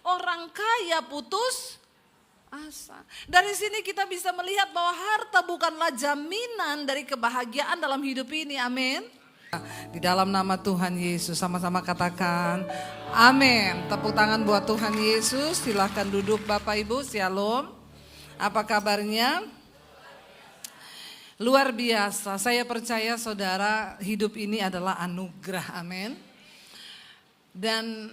orang kaya putus asa. Dari sini kita bisa melihat bahwa harta bukanlah jaminan dari kebahagiaan dalam hidup ini. Amin. Di dalam nama Tuhan Yesus sama-sama katakan amin. Tepuk tangan buat Tuhan Yesus. Silahkan duduk Bapak Ibu. Shalom. Apa kabarnya? Luar biasa. Saya percaya saudara, hidup ini adalah anugerah. Amin. Dan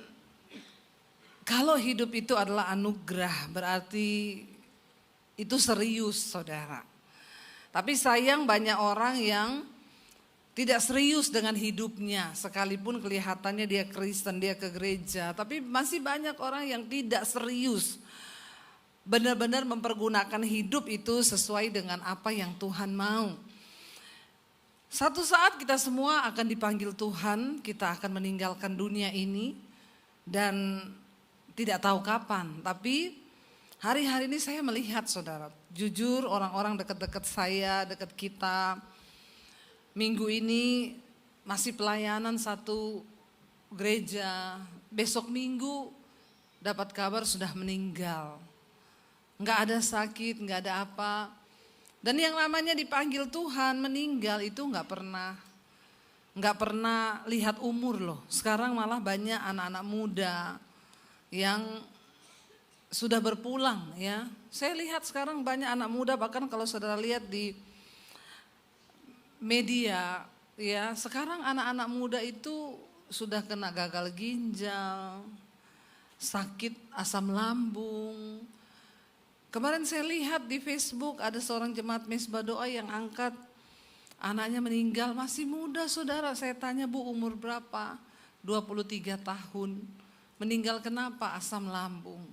kalau hidup itu adalah anugerah, berarti itu serius saudara. Tapi sayang banyak orang yang tidak serius dengan hidupnya. Sekalipun kelihatannya dia Kristen, dia ke gereja. Tapi masih banyak orang yang tidak serius. Benar-benar mempergunakan hidup itu sesuai dengan apa yang Tuhan mau. Satu saat kita semua akan dipanggil Tuhan, kita akan meninggalkan dunia ini. Dan tidak tahu kapan, tapi hari-hari ini saya melihat saudara, jujur orang-orang dekat-dekat saya, dekat kita, minggu ini masih pelayanan satu gereja, besok minggu dapat kabar sudah meninggal. Enggak ada sakit, enggak ada apa. Dan yang namanya dipanggil Tuhan meninggal itu enggak pernah lihat umur loh. Sekarang malah banyak anak-anak muda yang sudah berpulang ya. Saya lihat sekarang banyak anak muda, bahkan kalau saudara lihat di media ya, sekarang anak-anak muda itu sudah kena gagal ginjal, sakit asam lambung. Kemarin saya lihat di Facebook ada seorang jemaat Mesbah Doa yang angkat anaknya meninggal masih muda saudara. Saya tanya, Bu umur berapa? 23 tahun. Meninggal kenapa? Asam lambung.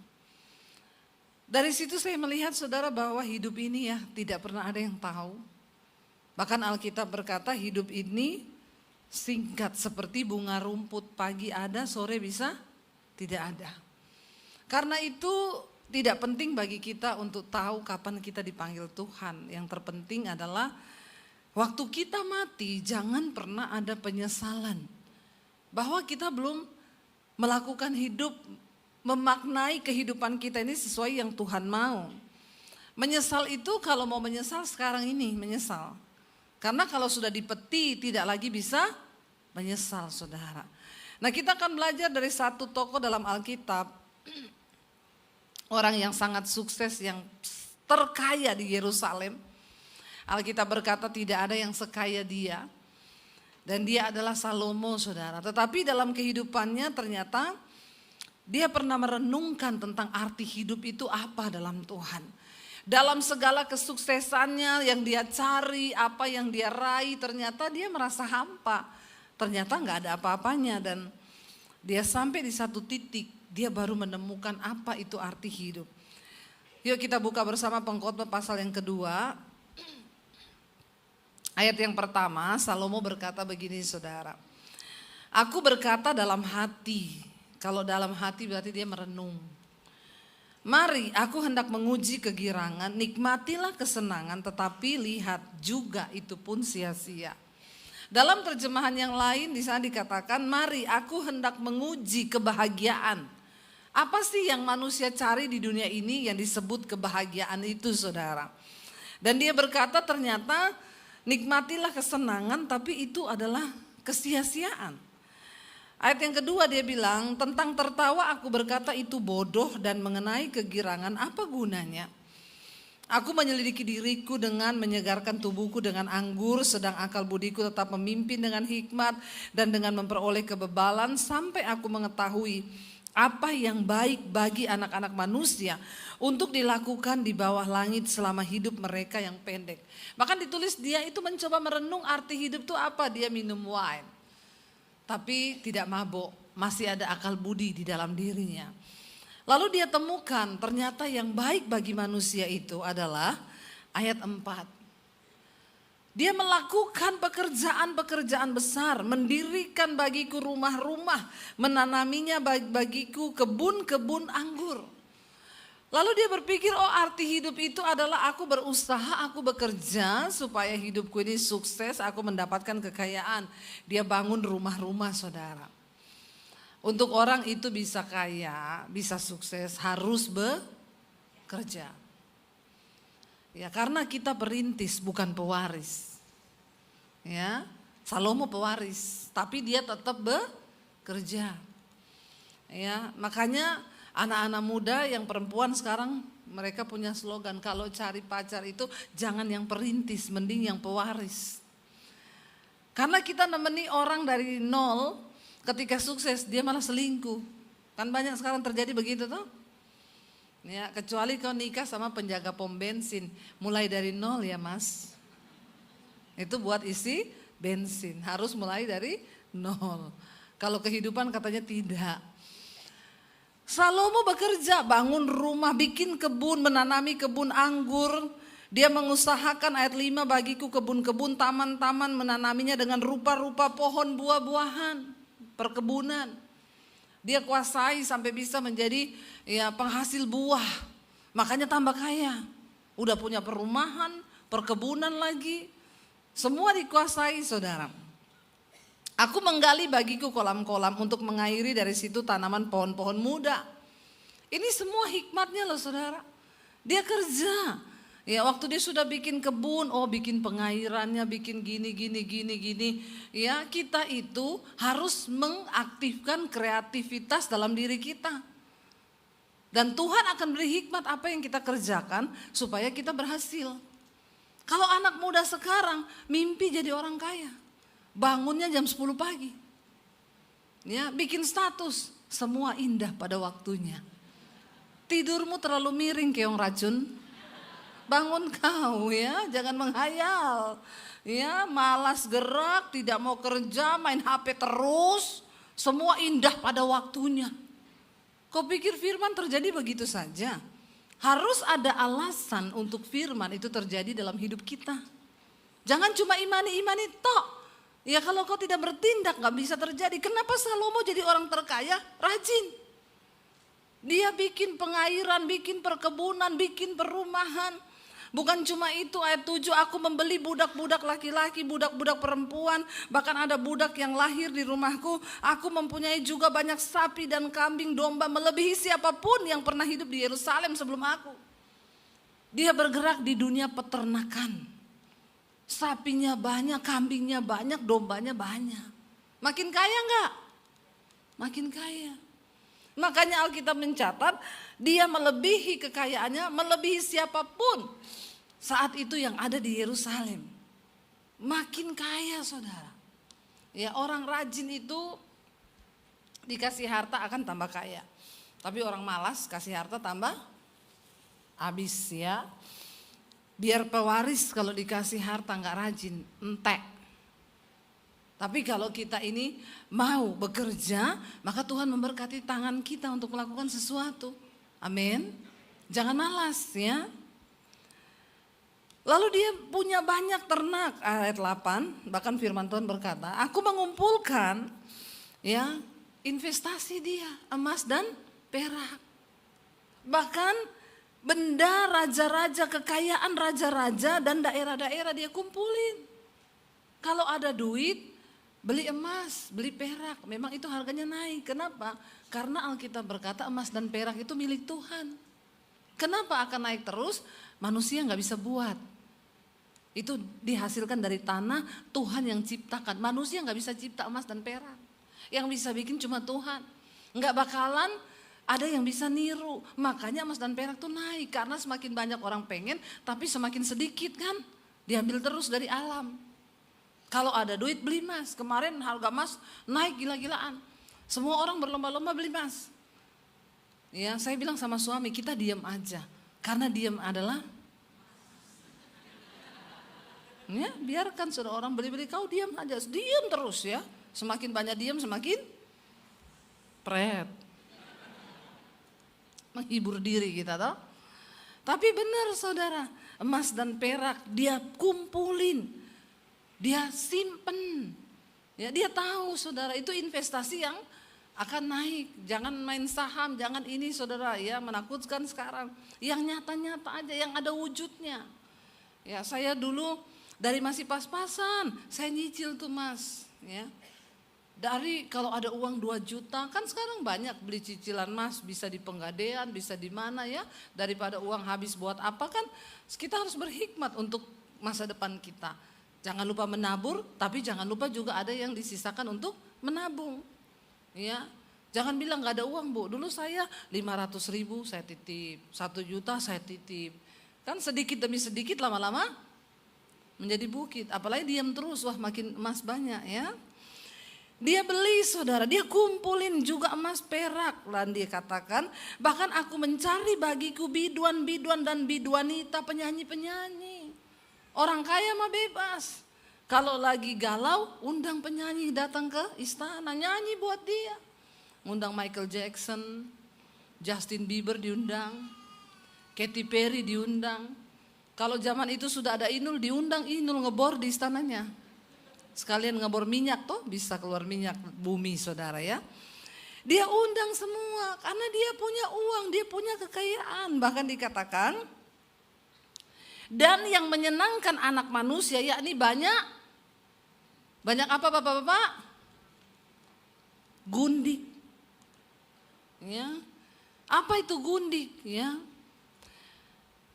Dari situ saya melihat saudara bahwa hidup ini ya tidak pernah ada yang tahu. Bahkan Alkitab berkata hidup ini singkat seperti bunga rumput, pagi ada, sore bisa tidak ada. Karena itu tidak penting bagi kita untuk tahu kapan kita dipanggil Tuhan. Yang terpenting adalah waktu kita mati jangan pernah ada penyesalan. Bahwa kita belum melakukan hidup, memaknai kehidupan kita ini sesuai yang Tuhan mau. Menyesal itu kalau mau menyesal sekarang ini menyesal. Karena kalau sudah di peti tidak lagi bisa menyesal saudara. Nah kita akan belajar dari satu tokoh dalam Alkitab. Orang yang sangat sukses, yang terkaya di Yerusalem. Alkitab berkata tidak ada yang sekaya dia. Dan dia adalah Salomo saudara. Tetapi dalam kehidupannya ternyata dia pernah merenungkan tentang arti hidup itu apa dalam Tuhan. Dalam segala kesuksesannya yang dia cari, apa yang dia raih, ternyata dia merasa hampa. Ternyata gak ada apa-apanya dan dia sampai di satu titik dia baru menemukan apa itu arti hidup. Yuk kita buka bersama Pengkhotbah pasal yang kedua. Ayat yang pertama, Salomo berkata begini saudara. Aku berkata dalam hati. Kalau dalam hati berarti dia merenung. Mari aku hendak menguji kegirangan, nikmatilah kesenangan, tetapi lihat juga itu pun sia-sia. Dalam terjemahan yang lain di sana dikatakan, mari aku hendak menguji kebahagiaan. Apa sih yang manusia cari di dunia ini yang disebut kebahagiaan itu saudara? Dan dia berkata ternyata nikmatilah kesenangan tapi itu adalah kesia-siaan. Ayat yang kedua dia bilang tentang tertawa aku berkata itu bodoh dan mengenai kegirangan apa gunanya. Aku menyelidiki diriku dengan menyegarkan tubuhku dengan anggur sedang akal budiku tetap memimpin dengan hikmat dan dengan memperoleh kebebalan sampai aku mengetahui apa yang baik bagi anak-anak manusia untuk dilakukan di bawah langit selama hidup mereka yang pendek. Bahkan ditulis dia itu mencoba merenung arti hidup itu apa, dia minum wine. Tapi tidak mabuk, masih ada akal budi di dalam dirinya. Lalu dia temukan ternyata yang baik bagi manusia itu adalah ayat 4. Dia melakukan pekerjaan-pekerjaan besar, mendirikan bagiku rumah-rumah, menanaminya bagiku kebun-kebun anggur. Lalu dia berpikir, oh arti hidup itu adalah aku berusaha, aku bekerja supaya hidupku ini sukses, aku mendapatkan kekayaan. Dia bangun rumah-rumah saudara. Untuk orang itu bisa kaya, bisa sukses, harus bekerja. Ya, karena kita perintis bukan pewaris. Ya, Salomo pewaris, tapi dia tetap bekerja. Ya, makanya anak-anak muda yang perempuan sekarang mereka punya slogan, kalau cari pacar itu jangan yang perintis, mending yang pewaris. Karena kita nemeni orang dari nol, ketika sukses dia malah selingkuh. Kan banyak sekarang terjadi begitu tuh. Ya, kecuali kau nikah sama penjaga pom bensin, mulai dari nol ya mas. Itu buat isi bensin, harus mulai dari nol. Kalau kehidupan katanya tidak. Salomo bekerja, bangun rumah, bikin kebun, menanami kebun anggur. Dia mengusahakan ayat 5, bagiku kebun-kebun, taman-taman, menanaminya dengan rupa-rupa pohon buah-buahan, perkebunan. Dia kuasai sampai bisa menjadi ya penghasil buah. Makanya tambah kaya. Udah punya perumahan, perkebunan lagi. Semua dikuasai saudara. Aku menggali bagiku kolam-kolam untuk mengairi dari situ tanaman pohon-pohon muda. Ini semua hikmatnya loh saudara. Dia kerja. Ya waktu dia sudah bikin kebun, bikin pengairannya, bikin gini. Ya kita itu harus mengaktifkan kreativitas dalam diri kita. Dan Tuhan akan beri hikmat apa yang kita kerjakan supaya kita berhasil. Kalau anak muda sekarang mimpi jadi orang kaya. Bangunnya jam 10 pagi. Ya, bikin status, semua indah pada waktunya. Tidurmu terlalu miring keong racun. Bangun kau ya, jangan menghayal. Ya, malas gerak, tidak mau kerja, main HP terus. Semua indah pada waktunya. Kau pikir firman terjadi begitu saja? Harus ada alasan untuk firman itu terjadi dalam hidup kita. Jangan cuma imani-imani tok. Ya kalau kau tidak bertindak gak bisa terjadi. Kenapa Salomo jadi orang terkaya? Rajin. Dia bikin pengairan, bikin perkebunan, bikin perumahan. Bukan cuma itu, ayat 7, aku membeli budak-budak laki-laki, budak-budak perempuan, bahkan ada budak yang lahir di rumahku. Aku mempunyai juga banyak sapi dan kambing, domba, melebihi siapapun yang pernah hidup di Yerusalem sebelum aku. Dia bergerak di dunia peternakan. Sapinya banyak, kambingnya banyak, dombanya banyak. Makin kaya enggak? Makin kaya. Makanya Alkitab mencatat dia melebihi kekayaannya, melebihi siapapun saat itu yang ada di Yerusalem. Makin kaya saudara. Ya orang rajin itu dikasih harta akan tambah kaya. Tapi orang malas kasih harta tambah habis ya. Biar pewaris kalau dikasih harta nggak rajin, entek. Tapi kalau kita ini mau bekerja, maka Tuhan memberkati tangan kita untuk melakukan sesuatu. Amin. Jangan malas ya. Lalu dia punya banyak ternak, ayat 8, bahkan firman Tuhan berkata, aku mengumpulkan ya investasi dia, emas dan perak. Bahkan benda raja-raja, kekayaan raja-raja dan daerah-daerah dia kumpulin. Kalau ada duit, beli emas, beli perak, memang itu harganya naik. Kenapa? Karena Alkitab berkata emas dan perak itu milik Tuhan. Kenapa akan naik terus? Manusia gak bisa buat. Itu dihasilkan dari tanah Tuhan yang ciptakan. Manusia gak bisa cipta emas dan perak. Yang bisa bikin cuma Tuhan. Gak bakalan ada yang bisa niru. Makanya emas dan perak tuh naik. Karena semakin banyak orang pengen, tapi semakin sedikit kan. Diambil terus dari alam. Kalau ada duit beli emas. Kemarin harga emas naik gila-gilaan. Semua orang berlomba-lomba beli emas. Ya, saya bilang sama suami, kita diam aja. Karena diam adalah ya, biarkan sudah orang beli-beli, kau diam aja. Diam terus ya. Semakin banyak diam semakin pret. Menghibur diri kita toh. Tapi benar saudara, emas dan perak dia kumpulin. Dia simpen. Ya, dia tahu saudara itu investasi yang akan naik. Jangan main saham, jangan ini saudara ya, menakutkan sekarang. Yang nyata-nyata aja, yang ada wujudnya. Ya, saya dulu dari masih pas-pasan, saya nyicil tuh mas, ya. Dari kalau ada uang 2 juta, kan sekarang banyak beli cicilan emas, bisa di Pegadaian, bisa di mana ya. Daripada uang habis buat apa kan, kita harus berhikmat untuk masa depan kita. Jangan lupa menabur, tapi jangan lupa juga ada yang disisakan untuk menabung. Ya, jangan bilang gak ada uang Bu, dulu saya 500.000 saya titip, 1 juta saya titip. Kan sedikit demi sedikit lama-lama menjadi bukit, apalagi diam terus, wah makin emas banyak ya. Dia beli saudara, dia kumpulin juga emas perak. Dan dia katakan, bahkan aku mencari bagiku biduan-biduan dan biduanita, penyanyi-penyanyi. Orang kaya mah bebas. Kalau lagi galau, undang penyanyi datang ke istana, nyanyi buat dia. Undang Michael Jackson, Justin Bieber diundang, Katy Perry diundang. Kalau zaman itu sudah ada Inul, diundang Inul ngebor di istananya. Sekalian ngebor minyak tuh bisa keluar minyak bumi saudara ya. Dia undang semua karena dia punya uang, dia punya kekayaan. Bahkan dikatakan, dan yang menyenangkan anak manusia yakni banyak apa bapak-bapak? Gundik. Ya. Apa itu gundik ya?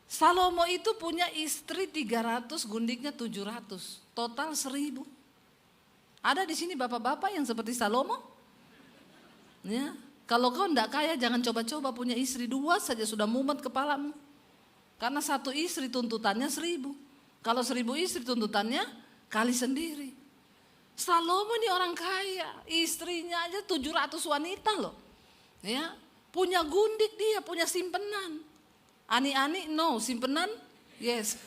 Salomo itu punya istri 300, gundiknya 700, total 1000. Ada di sini bapak-bapak yang seperti Salomo? Ya, kalau kau enggak kaya jangan coba-coba punya istri 2 saja sudah mumet kepalamu. Karena 1 istri tuntutannya 1000. Kalau 1000 istri tuntutannya kali sendiri. Salomo ini orang kaya, istrinya aja 700 wanita loh. Ya, punya gundik dia, punya simpenan. Ani-ani no, simpenan yes.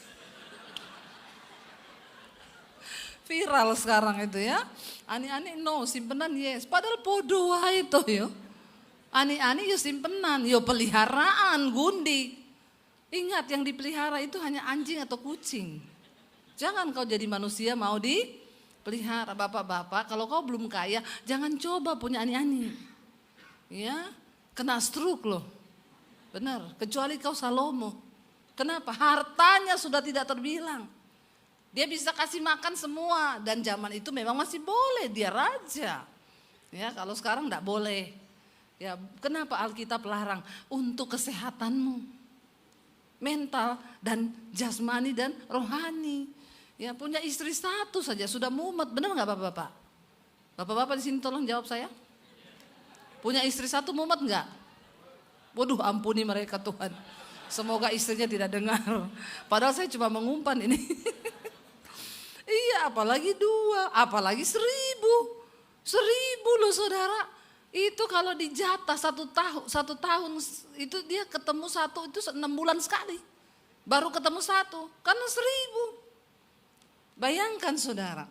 Viral sekarang itu ya. Ani-ani no, simpenan yes. Padahal podo itu yo. Ani-ani yo simpenan, yo peliharaan, gundik. Ingat yang dipelihara itu hanya anjing atau kucing. Jangan kau jadi manusia mau dipelihara. Bapak-bapak, kalau kau belum kaya, jangan coba punya ani-ani. Ya, kena stroke loh. Benar, kecuali kau Salomo. Kenapa? Hartanya sudah tidak terbilang. Dia bisa kasih makan semua dan zaman itu memang masih boleh, dia raja. Ya, kalau sekarang enggak boleh. Ya, kenapa Alkitab larang? Untuk kesehatanmu. Mental dan jasmani dan rohani. Ya, punya istri 1 saja sudah mumet, benar enggak Bapak-bapak? Bapak-bapak di sini tolong jawab saya. Punya istri 1 mumet enggak? Waduh, ampuni mereka Tuhan. Semoga istrinya tidak dengar. Padahal saya cuma mengumpan ini. Iya, apalagi 2, apalagi 1000 loh saudara. Itu kalau dijatah 1 tahun itu dia ketemu 1 itu 6 bulan sekali. Baru ketemu 1, karena 1000. Bayangkan saudara.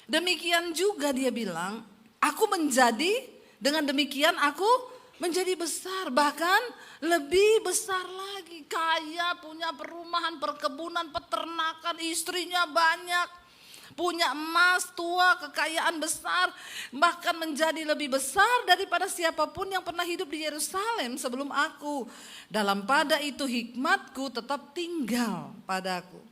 Demikian juga dia bilang, aku menjadi, dengan demikian aku menjadi besar, bahkan lebih besar lagi, kaya, punya perumahan, perkebunan, peternakan, istrinya banyak, punya emas tua, kekayaan besar, bahkan menjadi lebih besar daripada siapapun yang pernah hidup di Yerusalem sebelum aku. Dalam pada itu hikmatku tetap tinggal padaku.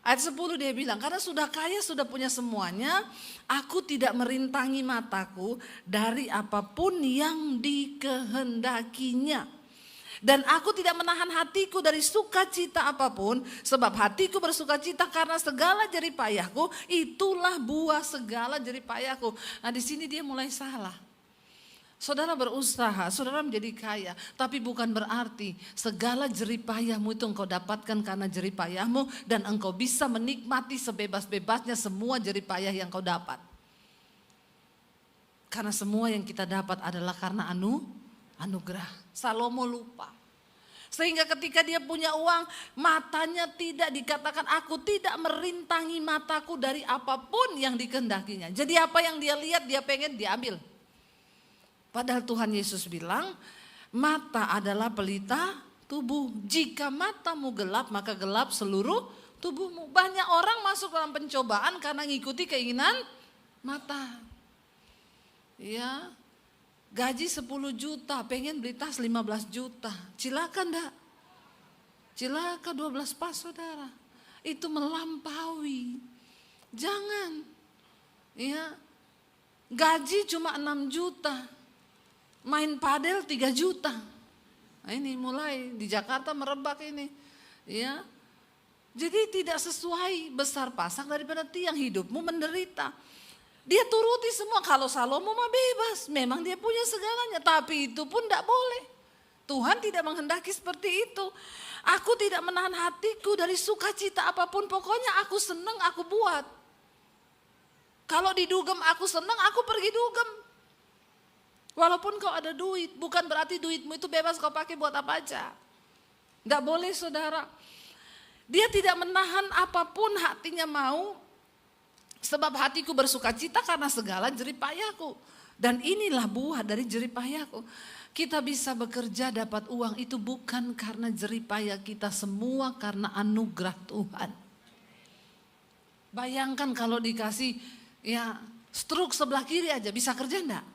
Ayat 10 dia bilang, karena sudah kaya, sudah punya semuanya, aku tidak merintangi mataku dari apapun yang dikehendakinya. Dan aku tidak menahan hatiku dari sukacita apapun, sebab hatiku bersukacita karena segala jerih payahku, itulah buah segala jerih payahku. Nah di sini dia mulai salah. Saudara berusaha, saudara menjadi kaya, tapi bukan berarti segala jerih payahmu itu engkau dapatkan karena jerih payahmu dan engkau bisa menikmati sebebas-bebasnya semua jerih payah yang kau dapat. Karena semua yang kita dapat adalah karena anugerah. Salomo lupa. Sehingga ketika dia punya uang, matanya tidak dikatakan, aku tidak merintangi mataku dari apapun yang dikehendakinya. Jadi apa yang dia lihat, dia pengen diambil. Padahal Tuhan Yesus bilang, mata adalah pelita tubuh. Jika matamu gelap, maka gelap seluruh tubuhmu. Banyak orang masuk dalam pencobaan karena ngikuti keinginan mata. Ya, gaji 10 juta, pengen beli tas 15 juta. Cilaka enggak? Cilaka 12 pas saudara. Itu melampaui. Jangan. Ya, gaji cuma 6 juta, main padel 3 juta. Nah, ini mulai di Jakarta merebak ini. Ya, jadi tidak sesuai, besar pasak daripada tiang, hidupmu menderita. Dia turuti semua. Kalau Salomo mah bebas, memang dia punya segalanya, tapi itu pun tidak boleh. Tuhan tidak menghendaki seperti itu. Aku tidak menahan hatiku dari sukacita apapun, pokoknya aku senang aku buat. Kalau didugem aku senang, aku pergi dugem. Walaupun kau ada duit, bukan berarti duitmu itu bebas kau pakai buat apa aja. Tidak boleh saudara. Dia tidak menahan apapun hatinya mau, sebab hatiku bersukacita karena segala jeripayahku. Dan inilah buah dari jeripayahku. Kita bisa bekerja dapat uang itu bukan karena jeripayah kita, semua karena anugerah Tuhan. Bayangkan kalau dikasih stroke sebelah kiri aja, bisa kerja enggak?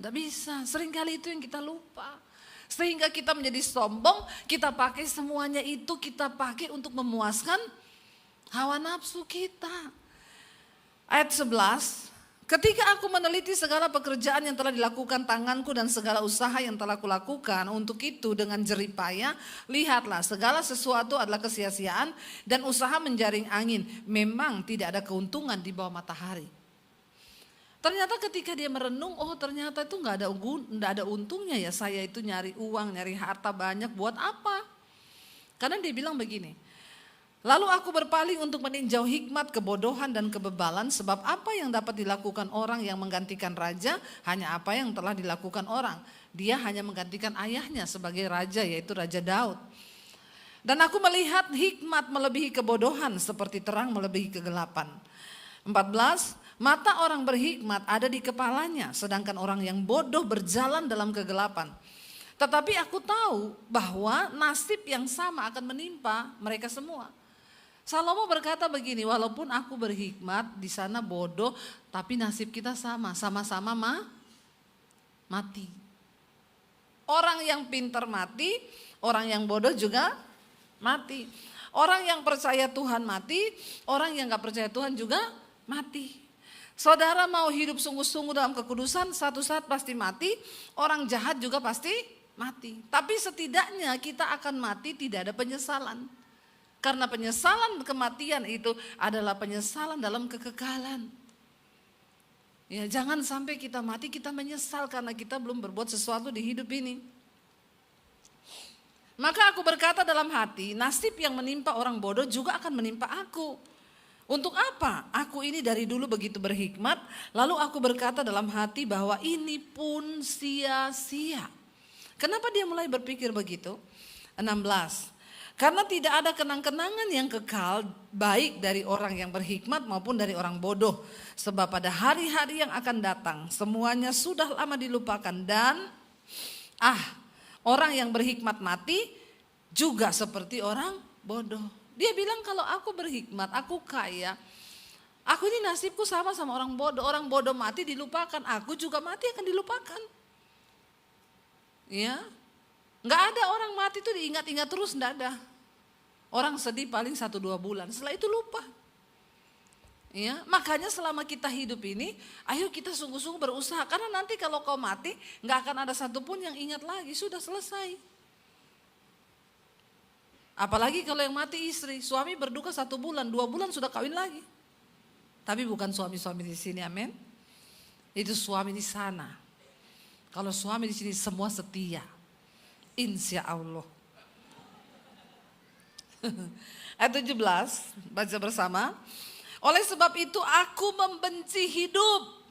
Enggak bisa, seringkali itu yang kita lupa. Sehingga kita menjadi sombong, kita pakai semuanya itu, kita pakai untuk memuaskan hawa nafsu kita. Ayat 11, ketika aku meneliti segala pekerjaan yang telah dilakukan tanganku dan segala usaha yang telah kulakukan untuk itu dengan jeripayah, lihatlah segala sesuatu adalah kesia-siaan dan usaha menjaring angin. Memang tidak ada keuntungan di bawah matahari. Ternyata ketika dia merenung, oh ternyata itu nggak ada untungnya ya, saya itu nyari uang, nyari harta banyak buat apa? Karena dia bilang begini, lalu aku berpaling untuk meninjau hikmat, kebodohan dan kebebalan, sebab apa yang dapat dilakukan orang yang menggantikan raja, hanya apa yang telah dilakukan orang. Dia hanya menggantikan ayahnya sebagai raja, yaitu Raja Daud. Dan aku melihat hikmat melebihi kebodohan seperti terang melebihi kegelapan. 14, mata orang berhikmat ada di kepalanya, sedangkan orang yang bodoh berjalan dalam kegelapan. Tetapi aku tahu bahwa nasib yang sama akan menimpa mereka semua. Salomo berkata begini, walaupun aku berhikmat, di sana bodoh, tapi nasib kita sama, sama-sama mati. Orang yang pintar mati, orang yang bodoh juga mati. Orang yang percaya Tuhan mati, orang yang gak percaya Tuhan juga mati. Saudara mau hidup sungguh-sungguh dalam kekudusan, satu saat pasti mati, orang jahat juga pasti mati. Tapi setidaknya kita akan mati tidak ada penyesalan. Karena penyesalan kematian itu adalah penyesalan dalam kekekalan. Ya, jangan sampai kita mati kita menyesal karena kita belum berbuat sesuatu di hidup ini. Maka aku berkata dalam hati, nasib yang menimpa orang bodoh juga akan menimpa aku. Untuk apa? Aku ini dari dulu begitu berhikmat, lalu aku berkata dalam hati bahwa ini pun sia-sia. Kenapa dia mulai berpikir begitu? 16. Karena tidak ada kenang-kenangan yang kekal baik dari orang yang berhikmat maupun dari orang bodoh. Sebab pada hari-hari yang akan datang semuanya sudah lama dilupakan dan orang yang berhikmat mati juga seperti orang bodoh. Dia bilang kalau aku berhikmat, aku kaya, aku ini nasibku sama orang bodoh. Orang bodoh mati dilupakan, aku juga mati akan dilupakan. Ya, nggak ada orang mati itu diingat-ingat terus, nggak ada. Orang sedih paling 1-2 bulan, setelah itu lupa. Ya, makanya selama kita hidup ini, ayo kita sungguh-sungguh berusaha. Karena nanti kalau kau mati, nggak akan ada satupun yang ingat lagi, sudah selesai. Apalagi kalau yang mati istri, suami berduka 1 bulan, 2 bulan sudah kawin lagi. Tapi bukan suami-suami di sini, amin. Itu suami di sana. Kalau suami di sini semua setia, insya Allah. Ayat 17, baca bersama. Oleh sebab itu aku membenci hidup.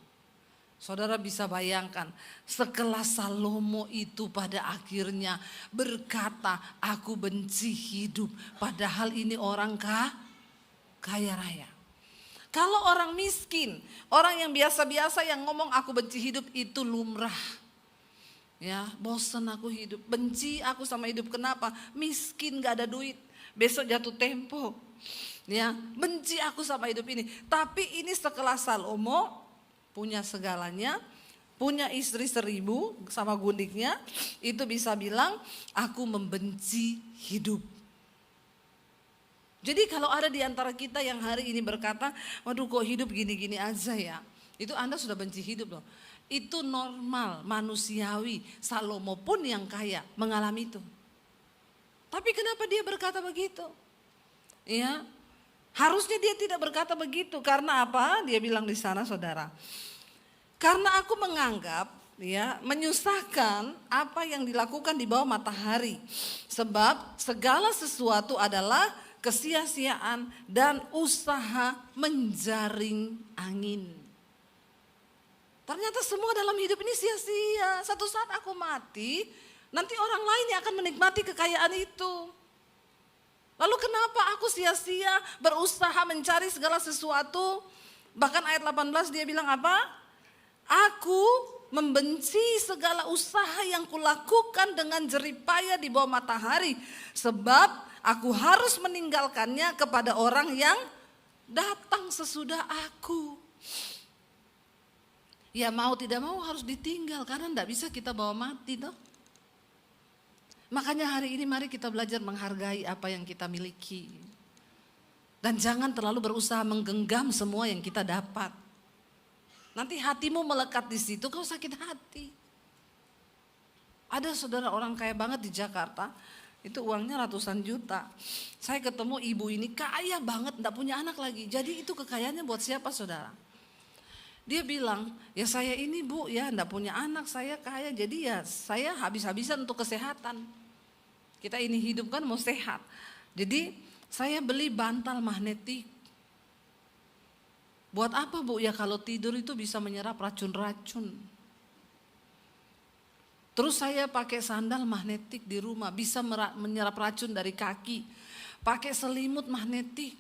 Saudara bisa bayangkan, sekelas Salomo itu pada akhirnya berkata, aku benci hidup. Padahal ini orang kaya raya. Kalau orang miskin, orang yang biasa-biasa yang ngomong aku benci hidup itu lumrah. Ya, bosan aku hidup, benci aku sama hidup. Kenapa? Miskin, gak ada duit, besok jatuh tempo. Ya, benci aku sama hidup ini. Tapi ini sekelas Salomo, punya segalanya, punya istri 1000 sama gundiknya, itu bisa bilang aku membenci hidup. Jadi kalau ada di antara kita yang hari ini berkata, waduh kok hidup gini-gini aja ya. Itu Anda sudah benci hidup loh. Itu normal, manusiawi. Salomo pun yang kaya mengalami itu. Tapi kenapa dia berkata begitu? Ya, harusnya dia tidak berkata begitu. Karena apa? Dia bilang di sana saudara. Karena aku menganggap ya menyusahkan apa yang dilakukan di bawah matahari. Sebab segala sesuatu adalah kesia-siaan dan usaha menjaring angin. Ternyata semua dalam hidup ini sia-sia. Satu saat aku mati, nanti orang lain yang akan menikmati kekayaan itu. Lalu kenapa aku sia-sia berusaha mencari segala sesuatu? Bahkan ayat 18 dia bilang apa? Aku membenci segala usaha yang kulakukan dengan jeripaya di bawah matahari. Sebab aku harus meninggalkannya kepada orang yang datang sesudah aku. Ya mau tidak mau harus ditinggal karena tidak bisa kita bawa mati toh. Makanya hari ini mari kita belajar menghargai apa yang kita miliki. Dan jangan terlalu berusaha menggenggam semua yang kita dapat. Nanti hatimu melekat di situ kau sakit hati. Ada saudara orang kaya banget di Jakarta. Itu uangnya ratusan juta. Saya ketemu ibu ini kaya banget, enggak punya anak lagi. Jadi itu kekayaannya buat siapa saudara? Dia bilang, ya saya ini bu ya enggak punya anak, saya kaya. Jadi ya saya habis-habisan untuk kesehatan. Kita ini hidup kan mau sehat. Jadi saya beli bantal magnetik. Buat apa bu? Ya kalau tidur itu bisa menyerap racun-racun. Terus saya pakai sandal magnetik di rumah, bisa menyerap racun dari kaki. Pakai selimut magnetik,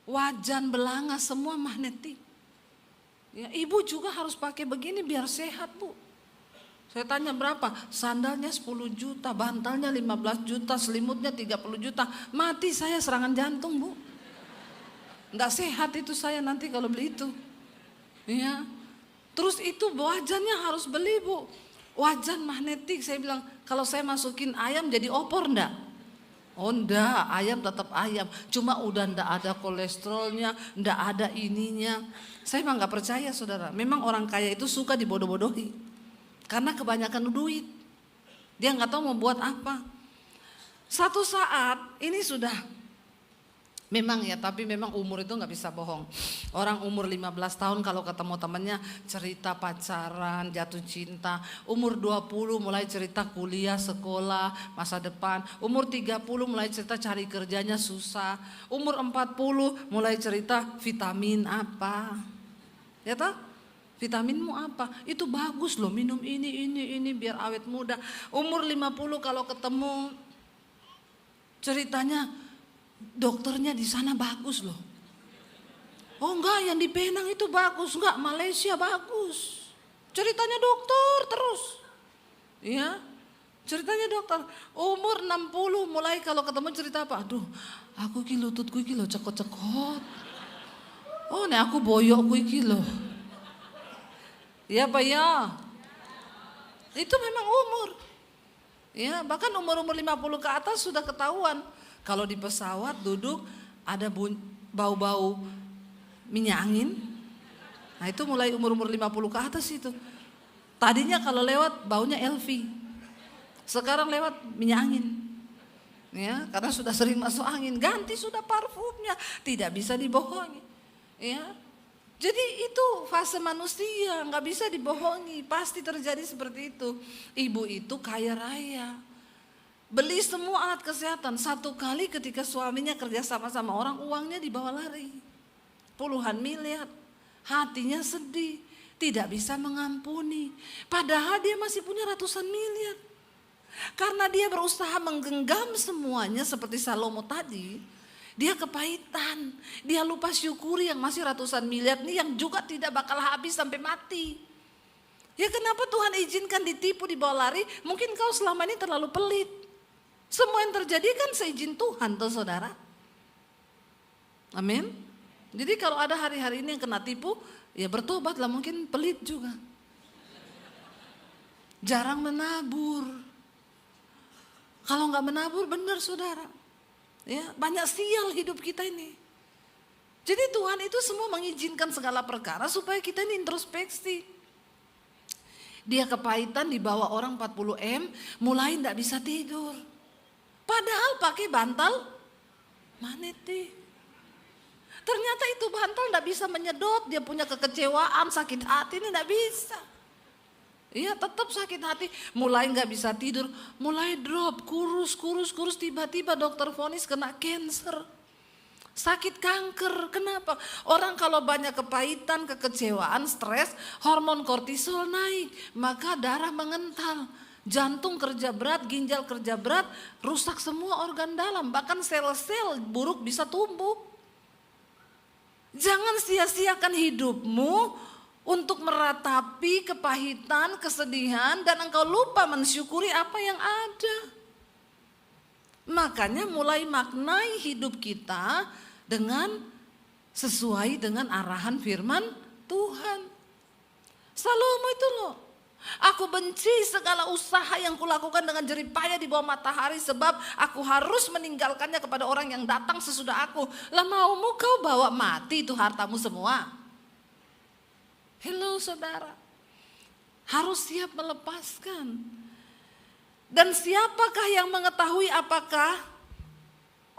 wajan, belanga, semua magnetik. Ya, ibu juga harus pakai begini biar sehat bu. Saya tanya berapa? Sandalnya 10 juta, bantalnya 15 juta, selimutnya 30 juta. Mati saya serangan jantung bu. Nggak sehat itu saya nanti kalau beli itu. Ya. Terus itu wajannya harus beli bu. Wajan magnetik, saya bilang kalau saya masukin ayam jadi opor enggak? Oh enggak, ayam tetap ayam. Cuma udah enggak ada kolesterolnya, enggak ada ininya. Saya memang enggak percaya saudara. Memang orang kaya itu suka dibodoh-bodohi. Karena kebanyakan duit. Dia enggak tahu mau buat apa. Satu saat ini sudah memang ya, tapi memang umur itu nggak bisa bohong. Orang umur 15 tahun kalau ketemu temannya cerita pacaran, jatuh cinta. Umur 20 mulai cerita kuliah, sekolah, masa depan. Umur 30 mulai cerita cari kerjanya susah. Umur 40 mulai cerita vitamin apa. Ya toh? Vitaminmu apa? Itu bagus loh, minum ini biar awet muda. Umur 50 kalau ketemu ceritanya dokternya di sana bagus loh. Oh enggak, yang di Penang itu bagus, enggak, Malaysia bagus. Ceritanya dokter terus. Ya. Ceritanya dokter. Umur 60 mulai kalau ketemu cerita apa? Aduh, aku ki lututku ki lho cekot-cekot. Oh, nek aku boyokku iki lho. Ya Pak ya. Itu memang umur. Ya, bahkan umur-umur 50 ke atas sudah ketahuan. Kalau di pesawat duduk ada bau-bau minyak angin. Nah itu mulai umur-umur 50 ke atas itu. Tadinya kalau lewat baunya LV. Sekarang lewat minyak angin. Ya, karena sudah sering masuk angin, ganti sudah parfumnya. Tidak bisa dibohongi. Ya. Jadi itu fase manusia, nggak bisa dibohongi. Pasti terjadi seperti itu. Ibu itu kaya raya. Beli semua alat kesehatan. Satu kali ketika suaminya kerja sama-sama orang, uangnya dibawa lari. Puluhan miliar. Hatinya sedih. Tidak bisa mengampuni. Padahal dia masih punya ratusan miliar. Karena dia berusaha menggenggam semuanya seperti Salomo tadi. Dia kepahitan. Dia lupa syukuri yang masih ratusan miliar ini yang juga tidak bakal habis sampai mati. Ya kenapa Tuhan izinkan ditipu dibawa lari? Mungkin kau selama ini terlalu pelit. Semua yang terjadi kan seizin Tuhan tuh saudara. Amin. Jadi kalau ada hari-hari ini yang kena tipu, ya bertobatlah, mungkin pelit juga. Jarang menabur. Kalau nggak menabur benar saudara. Ya, banyak sial hidup kita ini. Jadi Tuhan itu semua mengizinkan segala perkara supaya kita ini introspeksi. Dia kepahitan dibawa orang 40 M, mulai enggak bisa tidur. Padahal pakai bantal maneti. Ternyata itu bantal enggak bisa menyedot, dia punya kekecewaan, sakit hati ini enggak bisa. Iya, tetap sakit hati, mulai nggak bisa tidur, mulai drop, kurus, tiba-tiba dokter vonis kena cancer, sakit kanker. Kenapa? Orang kalau banyak kepahitan, kekecewaan, stres, hormon kortisol naik, maka darah mengental, jantung kerja berat, ginjal kerja berat, rusak semua organ dalam, bahkan sel-sel buruk bisa tumbuh. Jangan sia-siakan hidupmu untuk meratapi kepahitan, kesedihan, dan engkau lupa mensyukuri apa yang ada. Makanya mulai maknai hidup kita dengan sesuai dengan arahan firman Tuhan. Salomo itu loh, aku benci segala usaha yang kulakukan dengan jerih payah di bawah matahari, sebab aku harus meninggalkannya kepada orang yang datang sesudah aku. Lah maumu kau bawa mati itu hartamu semua? Hello saudara, harus siap melepaskan. Dan siapakah yang mengetahui apakah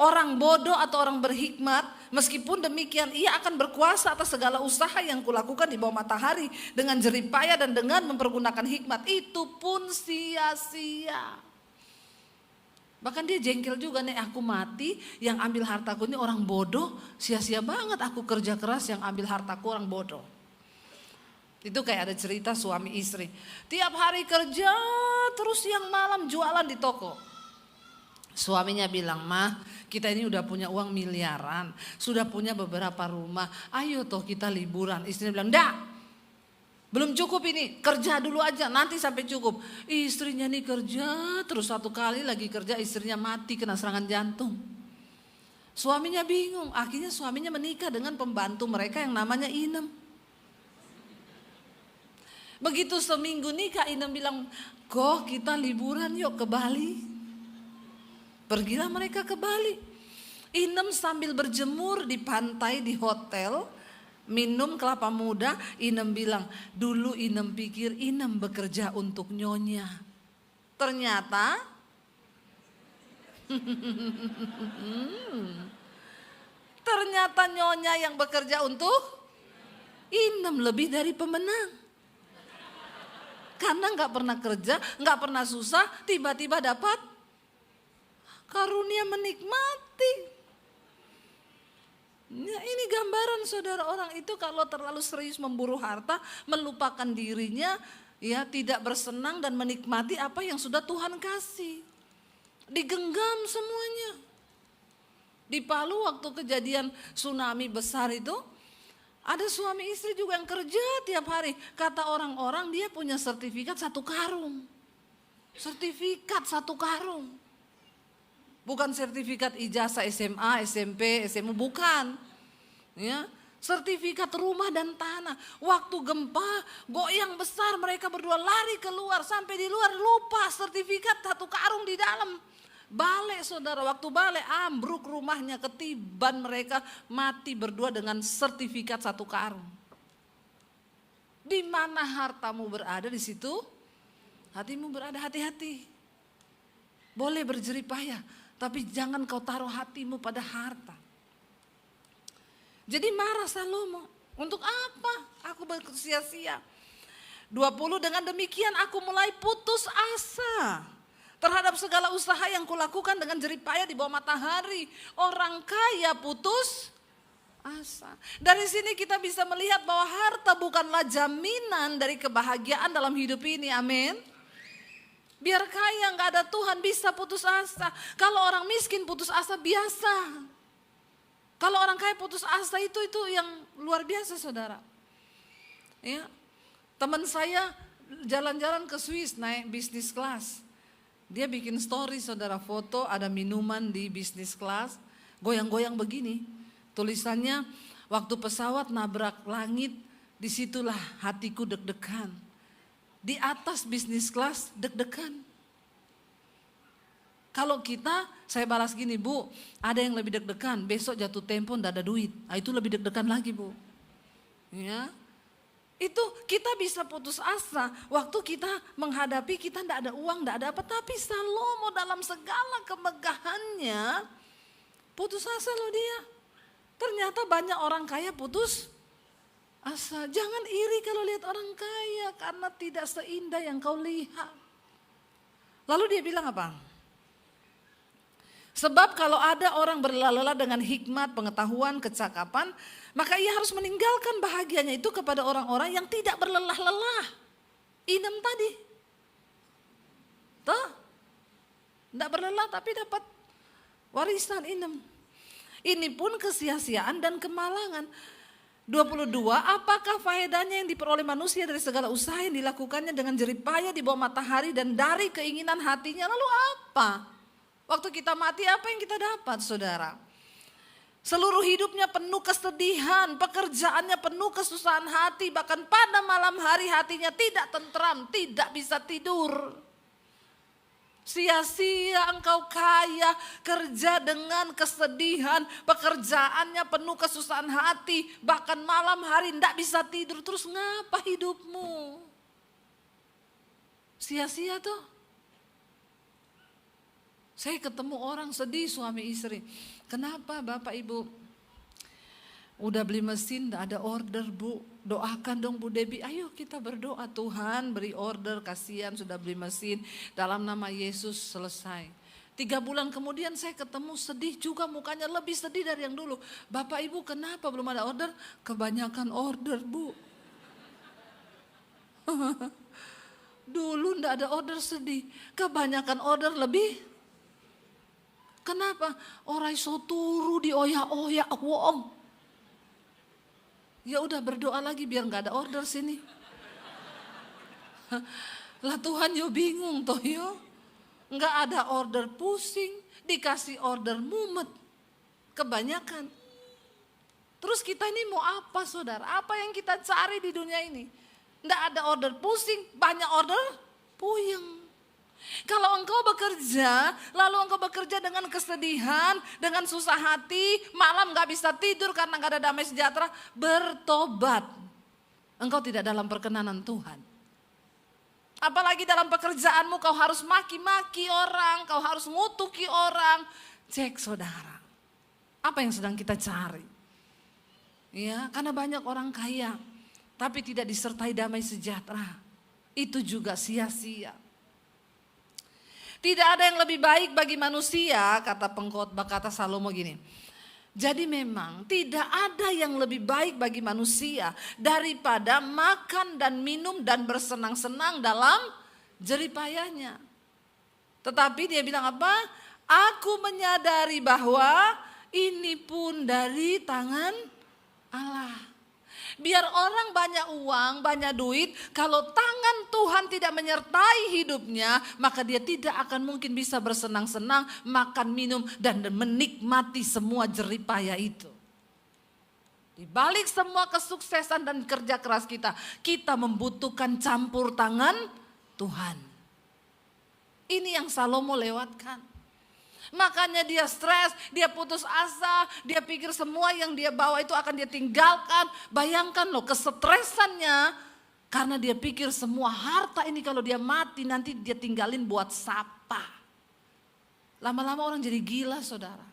orang bodoh atau orang berhikmat? Meskipun demikian ia akan berkuasa atas segala usaha yang kulakukan di bawah matahari dengan jerih payah dan dengan mempergunakan hikmat. Itu pun sia-sia. Bahkan dia jengkel juga nih, aku mati yang ambil hartaku ini orang bodoh, sia-sia banget aku kerja keras yang ambil hartaku orang bodoh. Itu kayak ada cerita suami istri, tiap hari kerja terus siang malam jualan di toko. Suaminya bilang, mah kita ini udah punya uang miliaran, sudah punya beberapa rumah, ayo toh kita liburan. Istrinya bilang, enggak, belum cukup ini, kerja dulu aja nanti sampai cukup. Istrinya nih kerja terus, satu kali lagi kerja istrinya mati kena serangan jantung. Suaminya bingung, akhirnya suaminya menikah dengan pembantu mereka yang namanya Inem. Begitu seminggu nikah, Inem bilang, kok kita liburan yuk ke Bali. Pergilah mereka ke Bali. Inem sambil berjemur di pantai di hotel, minum kelapa muda. Inem bilang, dulu Inem pikir Inem bekerja untuk nyonya. Ternyata ternyata nyonya yang bekerja untuk Inem, lebih dari pemenang. Karena gak pernah kerja, gak pernah susah, tiba-tiba dapat karunia menikmati. Ya, ini gambaran saudara, orang itu kalau terlalu serius memburu harta, melupakan dirinya, ya tidak bersenang dan menikmati apa yang sudah Tuhan kasih. Digenggam semuanya. Di Palu waktu kejadian tsunami besar itu, ada suami istri juga yang kerja tiap hari. Kata orang-orang dia punya sertifikat 1 karung. Sertifikat 1 karung. Bukan sertifikat ijazah SMA, SMP, SMU, bukan. Ya, sertifikat rumah dan tanah. Waktu gempa, goyang besar, mereka berdua lari keluar. Sampai di luar lupa sertifikat 1 karung di dalam. Balik saudara, waktu balik ambruk rumahnya, ketiban mereka mati berdua dengan sertifikat 1 karung. Di mana hartamu berada, di situ hatimu berada. Hati-hati. Boleh berjerih payah, tapi jangan kau taruh hatimu pada harta. Jadi marah Salomo, untuk apa aku bersia-sia? 20, dengan demikian aku mulai putus asa terhadap segala usaha yang kulakukan dengan jerih payah di bawah matahari. Orang kaya putus asa. Dari sini kita bisa melihat bahwa harta bukanlah jaminan dari kebahagiaan dalam hidup ini. Amin. Biar kaya gak ada Tuhan bisa putus asa. Kalau orang miskin putus asa biasa. Kalau orang kaya putus asa itu yang luar biasa saudara. Ya, teman saya jalan-jalan ke Swiss naik bisnis kelas. Dia bikin story saudara, foto ada minuman di bisnis kelas, goyang-goyang begini. Tulisannya, waktu pesawat nabrak langit, disitulah hatiku deg-degan. Di atas bisnis kelas deg-degan. Kalau kita Saya balas gini, Bu, ada yang lebih deg-degan, besok jatuh tempo ndak ada duit. Nah, itu lebih deg-degan lagi, Bu. Ya. Itu kita bisa putus asa waktu kita menghadapi kita ndak ada uang, ndak ada apa. Tapi Salomo dalam segala kemegahannya putus asa loh dia. Ternyata banyak orang kaya putus asa. Jangan iri kalau lihat orang kaya karena tidak seindah yang kau lihat. Lalu dia bilang apa? Sebab kalau ada orang berlelah-lelah dengan hikmat, pengetahuan, kecakapan, maka ia harus meninggalkan bahagianya itu kepada orang-orang yang tidak berlelah-lelah. Inem tadi. Tuh. Tidak berlelah tapi dapat warisan inem. Ini pun kesia-siaan dan kemalangan. 22, apakah faedahnya yang diperoleh manusia dari segala usaha yang dilakukannya dengan jerih payah di bawah matahari dan dari keinginan hatinya? Lalu apa? Waktu kita mati apa yang kita dapat, saudara? Seluruh hidupnya penuh kesedihan, pekerjaannya penuh kesusahan hati, bahkan pada malam hari hatinya tidak tentram, tidak bisa tidur. Sia-sia engkau kaya, kerja dengan kesedihan, pekerjaannya penuh kesusahan hati, bahkan malam hari tidak bisa tidur. Terus ngapa hidupmu? Sia-sia tuh. Saya ketemu orang sedih suami istri. Kenapa Bapak Ibu? Udah beli mesin, gak ada order Bu. Doakan dong Bu Debbie. Ayo kita berdoa, Tuhan beri order, kasihan sudah beli mesin. Dalam nama Yesus selesai. 3 bulan kemudian saya ketemu sedih juga, mukanya lebih sedih dari yang dulu. Bapak Ibu kenapa belum ada order? Kebanyakan order Bu. Dulu gak ada order sedih. Kebanyakan order lebih. Kenapa? Orang iso turu di oyak-oyak wong. Ya udah berdoa lagi biar nggak ada order sini. Lah Tuhan yo bingung toh yo. Nggak ada order pusing, dikasih order mumet. Kebanyakan. Terus kita ini mau apa saudara? Apa yang kita cari di dunia ini? Nggak ada order pusing, banyak order puyeng. Kalau engkau bekerja, lalu engkau bekerja dengan kesedihan, dengan susah hati, malam gak bisa tidur karena gak ada damai sejahtera, bertobat. Engkau tidak dalam perkenanan Tuhan. Apalagi dalam pekerjaanmu kau harus maki-maki orang, kau harus ngutuki orang. Cek saudara, apa yang sedang kita cari? Ya, karena banyak orang kaya, tapi tidak disertai damai sejahtera. Itu juga sia-sia. Tidak ada yang lebih baik bagi manusia, kata pengkhotbah, kata Salomo gini. Jadi memang tidak ada yang lebih baik bagi manusia daripada makan dan minum dan bersenang-senang dalam jerih payahnya. Tetapi dia bilang apa? Aku menyadari bahwa ini pun dari tangan Allah. Biar orang banyak uang, banyak duit, kalau tangan Tuhan tidak menyertai hidupnya, maka dia tidak akan mungkin bisa bersenang-senang, makan, minum, dan menikmati semua jerih payah itu. Di balik semua kesuksesan dan kerja keras kita, kita membutuhkan campur tangan Tuhan. Ini yang Salomo lewatkan. Makanya dia stres, dia putus asa, dia pikir semua yang dia bawa itu akan dia tinggalkan. Bayangkan loh kesetresannya karena dia pikir semua harta ini kalau dia mati nanti dia tinggalin buat siapa. Lama-lama orang jadi gila saudara.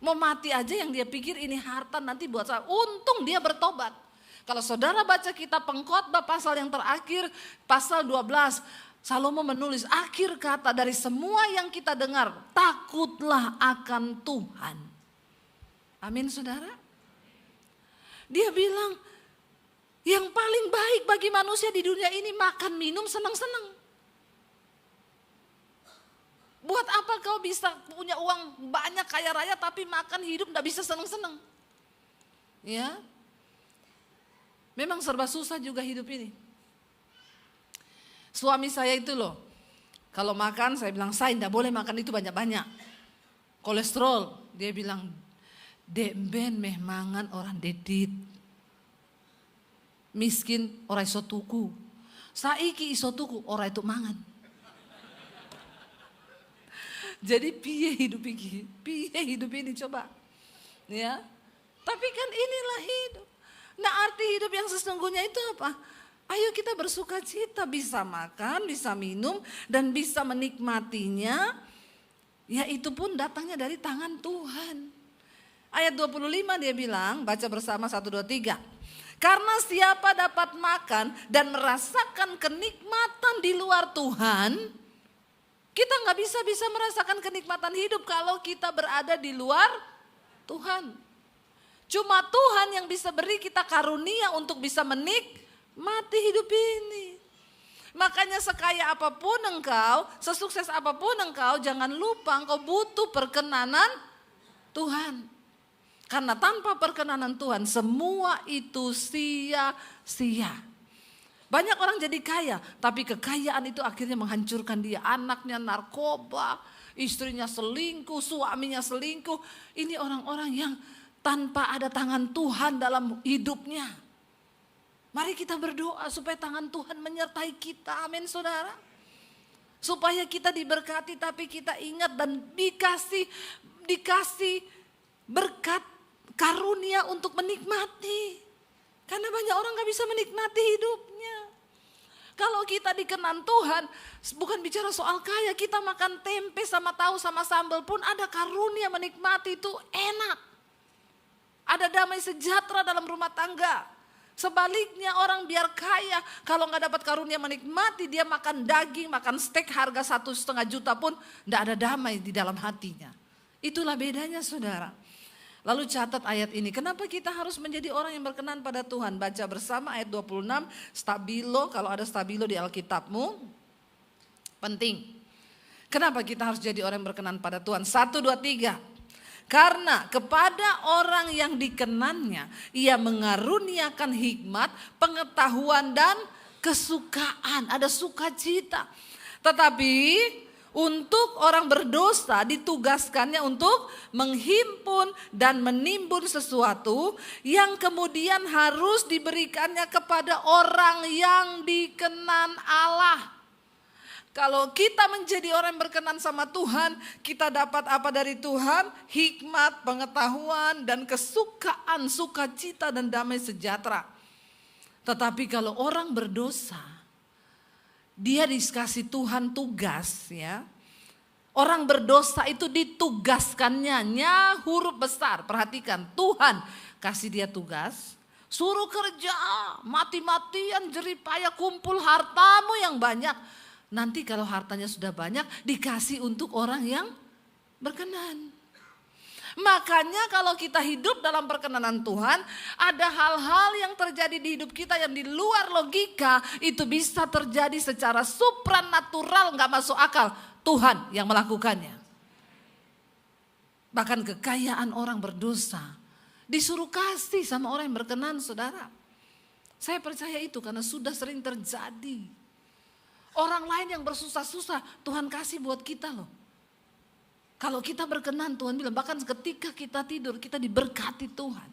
Mau mati aja yang dia pikir ini harta nanti buat siapa. Untung dia bertobat. Kalau saudara baca kitab Pengkhotbah pasal yang terakhir, pasal 12. Salomo menulis akhir kata dari semua yang kita dengar, takutlah akan Tuhan. Amin saudara. Dia bilang yang paling baik bagi manusia di dunia ini makan, minum, senang-senang. Buat apa kau bisa punya uang banyak kaya raya tapi makan hidup gak bisa senang-senang. Ya. Memang serba susah juga hidup ini. Suami saya itu loh, kalau makan saya bilang, saya tidak boleh makan itu banyak-banyak. Kolesterol, dia bilang, dek ben meh mangan orang dedit. Miskin orang iso tuku. Saiki iso tuku orang itu mangan. Jadi piye hidup ini coba. Ya. Tapi kan inilah hidup. Nah, arti hidup yang sesungguhnya itu apa? Ayo kita bersuka cita, bisa makan, bisa minum, dan bisa menikmatinya. Ya itu pun datangnya dari tangan Tuhan. Ayat 25 dia bilang, baca bersama 1, 2, 3. Karena siapa dapat makan dan merasakan kenikmatan di luar Tuhan, kita gak bisa merasakan kenikmatan hidup kalau kita berada di luar Tuhan. Cuma Tuhan yang bisa beri kita karunia untuk bisa menikmati hidup ini. Makanya sekaya apapun engkau, sesukses apapun engkau, jangan lupa engkau butuh perkenanan Tuhan. Karena tanpa perkenanan Tuhan semua itu sia-sia. Banyak orang jadi kaya, tapi kekayaan itu akhirnya menghancurkan dia. Anaknya narkoba, istrinya selingkuh, suaminya selingkuh. Ini orang-orang yang tanpa ada tangan Tuhan dalam hidupnya. Mari kita berdoa supaya tangan Tuhan menyertai kita. Amin saudara. Supaya kita diberkati tapi kita ingat dan dikasih berkat karunia untuk menikmati. Karena banyak orang gak bisa menikmati hidupnya. Kalau kita dikenan Tuhan, bukan bicara soal kaya, kita makan tempe sama tahu sama sambal pun ada karunia menikmati itu enak. Ada damai sejahtera dalam rumah tangga. Sebaliknya orang biar kaya, kalau gak dapat karunia menikmati, dia makan daging, makan steak harga 1,5 juta pun gak ada damai di dalam hatinya. Itulah bedanya saudara. Lalu catat ayat ini, kenapa kita harus menjadi orang yang berkenan pada Tuhan? Baca bersama ayat 26, stabilo, kalau ada stabilo di Alkitabmu, penting. Kenapa kita harus jadi orang yang berkenan pada Tuhan? 1, 2, 3. Karena kepada orang yang dikenannya, ia mengaruniakan hikmat, pengetahuan dan kesukaan. Ada sukacita. Tetapi untuk orang berdosa ditugaskannya untuk menghimpun dan menimbun sesuatu yang kemudian harus diberikannya kepada orang yang dikenan Allah. Kalau kita menjadi orang yang berkenan sama Tuhan, kita dapat apa dari Tuhan? Hikmat, pengetahuan, dan kesukaan, sukacita, dan damai sejahtera. Tetapi kalau orang berdosa, dia dikasih Tuhan tugas ya. Orang berdosa itu ditugaskannya, huruf besar. Perhatikan, Tuhan kasih dia tugas. Suruh kerja, mati-matian, jeripaya, kumpul hartamu yang banyak. Nanti kalau hartanya sudah banyak dikasih untuk orang yang berkenan. Makanya kalau kita hidup dalam perkenanan Tuhan, ada hal-hal yang terjadi di hidup kita yang di luar logika, itu bisa terjadi secara supranatural, gak masuk akal. Tuhan yang melakukannya. Bahkan kekayaan orang berdosa disuruh kasih sama orang yang berkenan saudara. Saya percaya itu karena sudah sering terjadi. Orang lain yang bersusah-susah Tuhan kasih buat kita loh. Kalau kita berkenan Tuhan bilang bahkan ketika kita tidur kita diberkati Tuhan.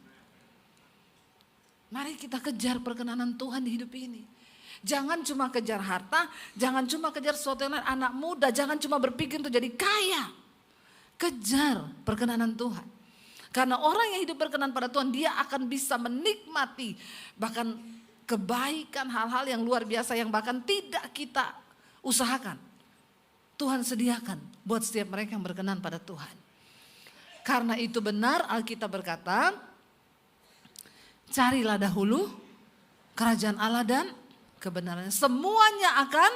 Mari kita kejar perkenanan Tuhan di hidup ini. Jangan cuma kejar harta, jangan cuma kejar sesuatu yang lain. Anak muda jangan cuma berpikir untuk jadi kaya. Kejar perkenanan Tuhan. Karena orang yang hidup berkenan pada Tuhan dia akan bisa menikmati bahkan kebaikan, hal-hal yang luar biasa yang bahkan tidak kita usahakan. Tuhan sediakan buat setiap mereka yang berkenan pada Tuhan. Karena itu benar Alkitab berkata, carilah dahulu kerajaan Allah dan kebenarannya. Semuanya akan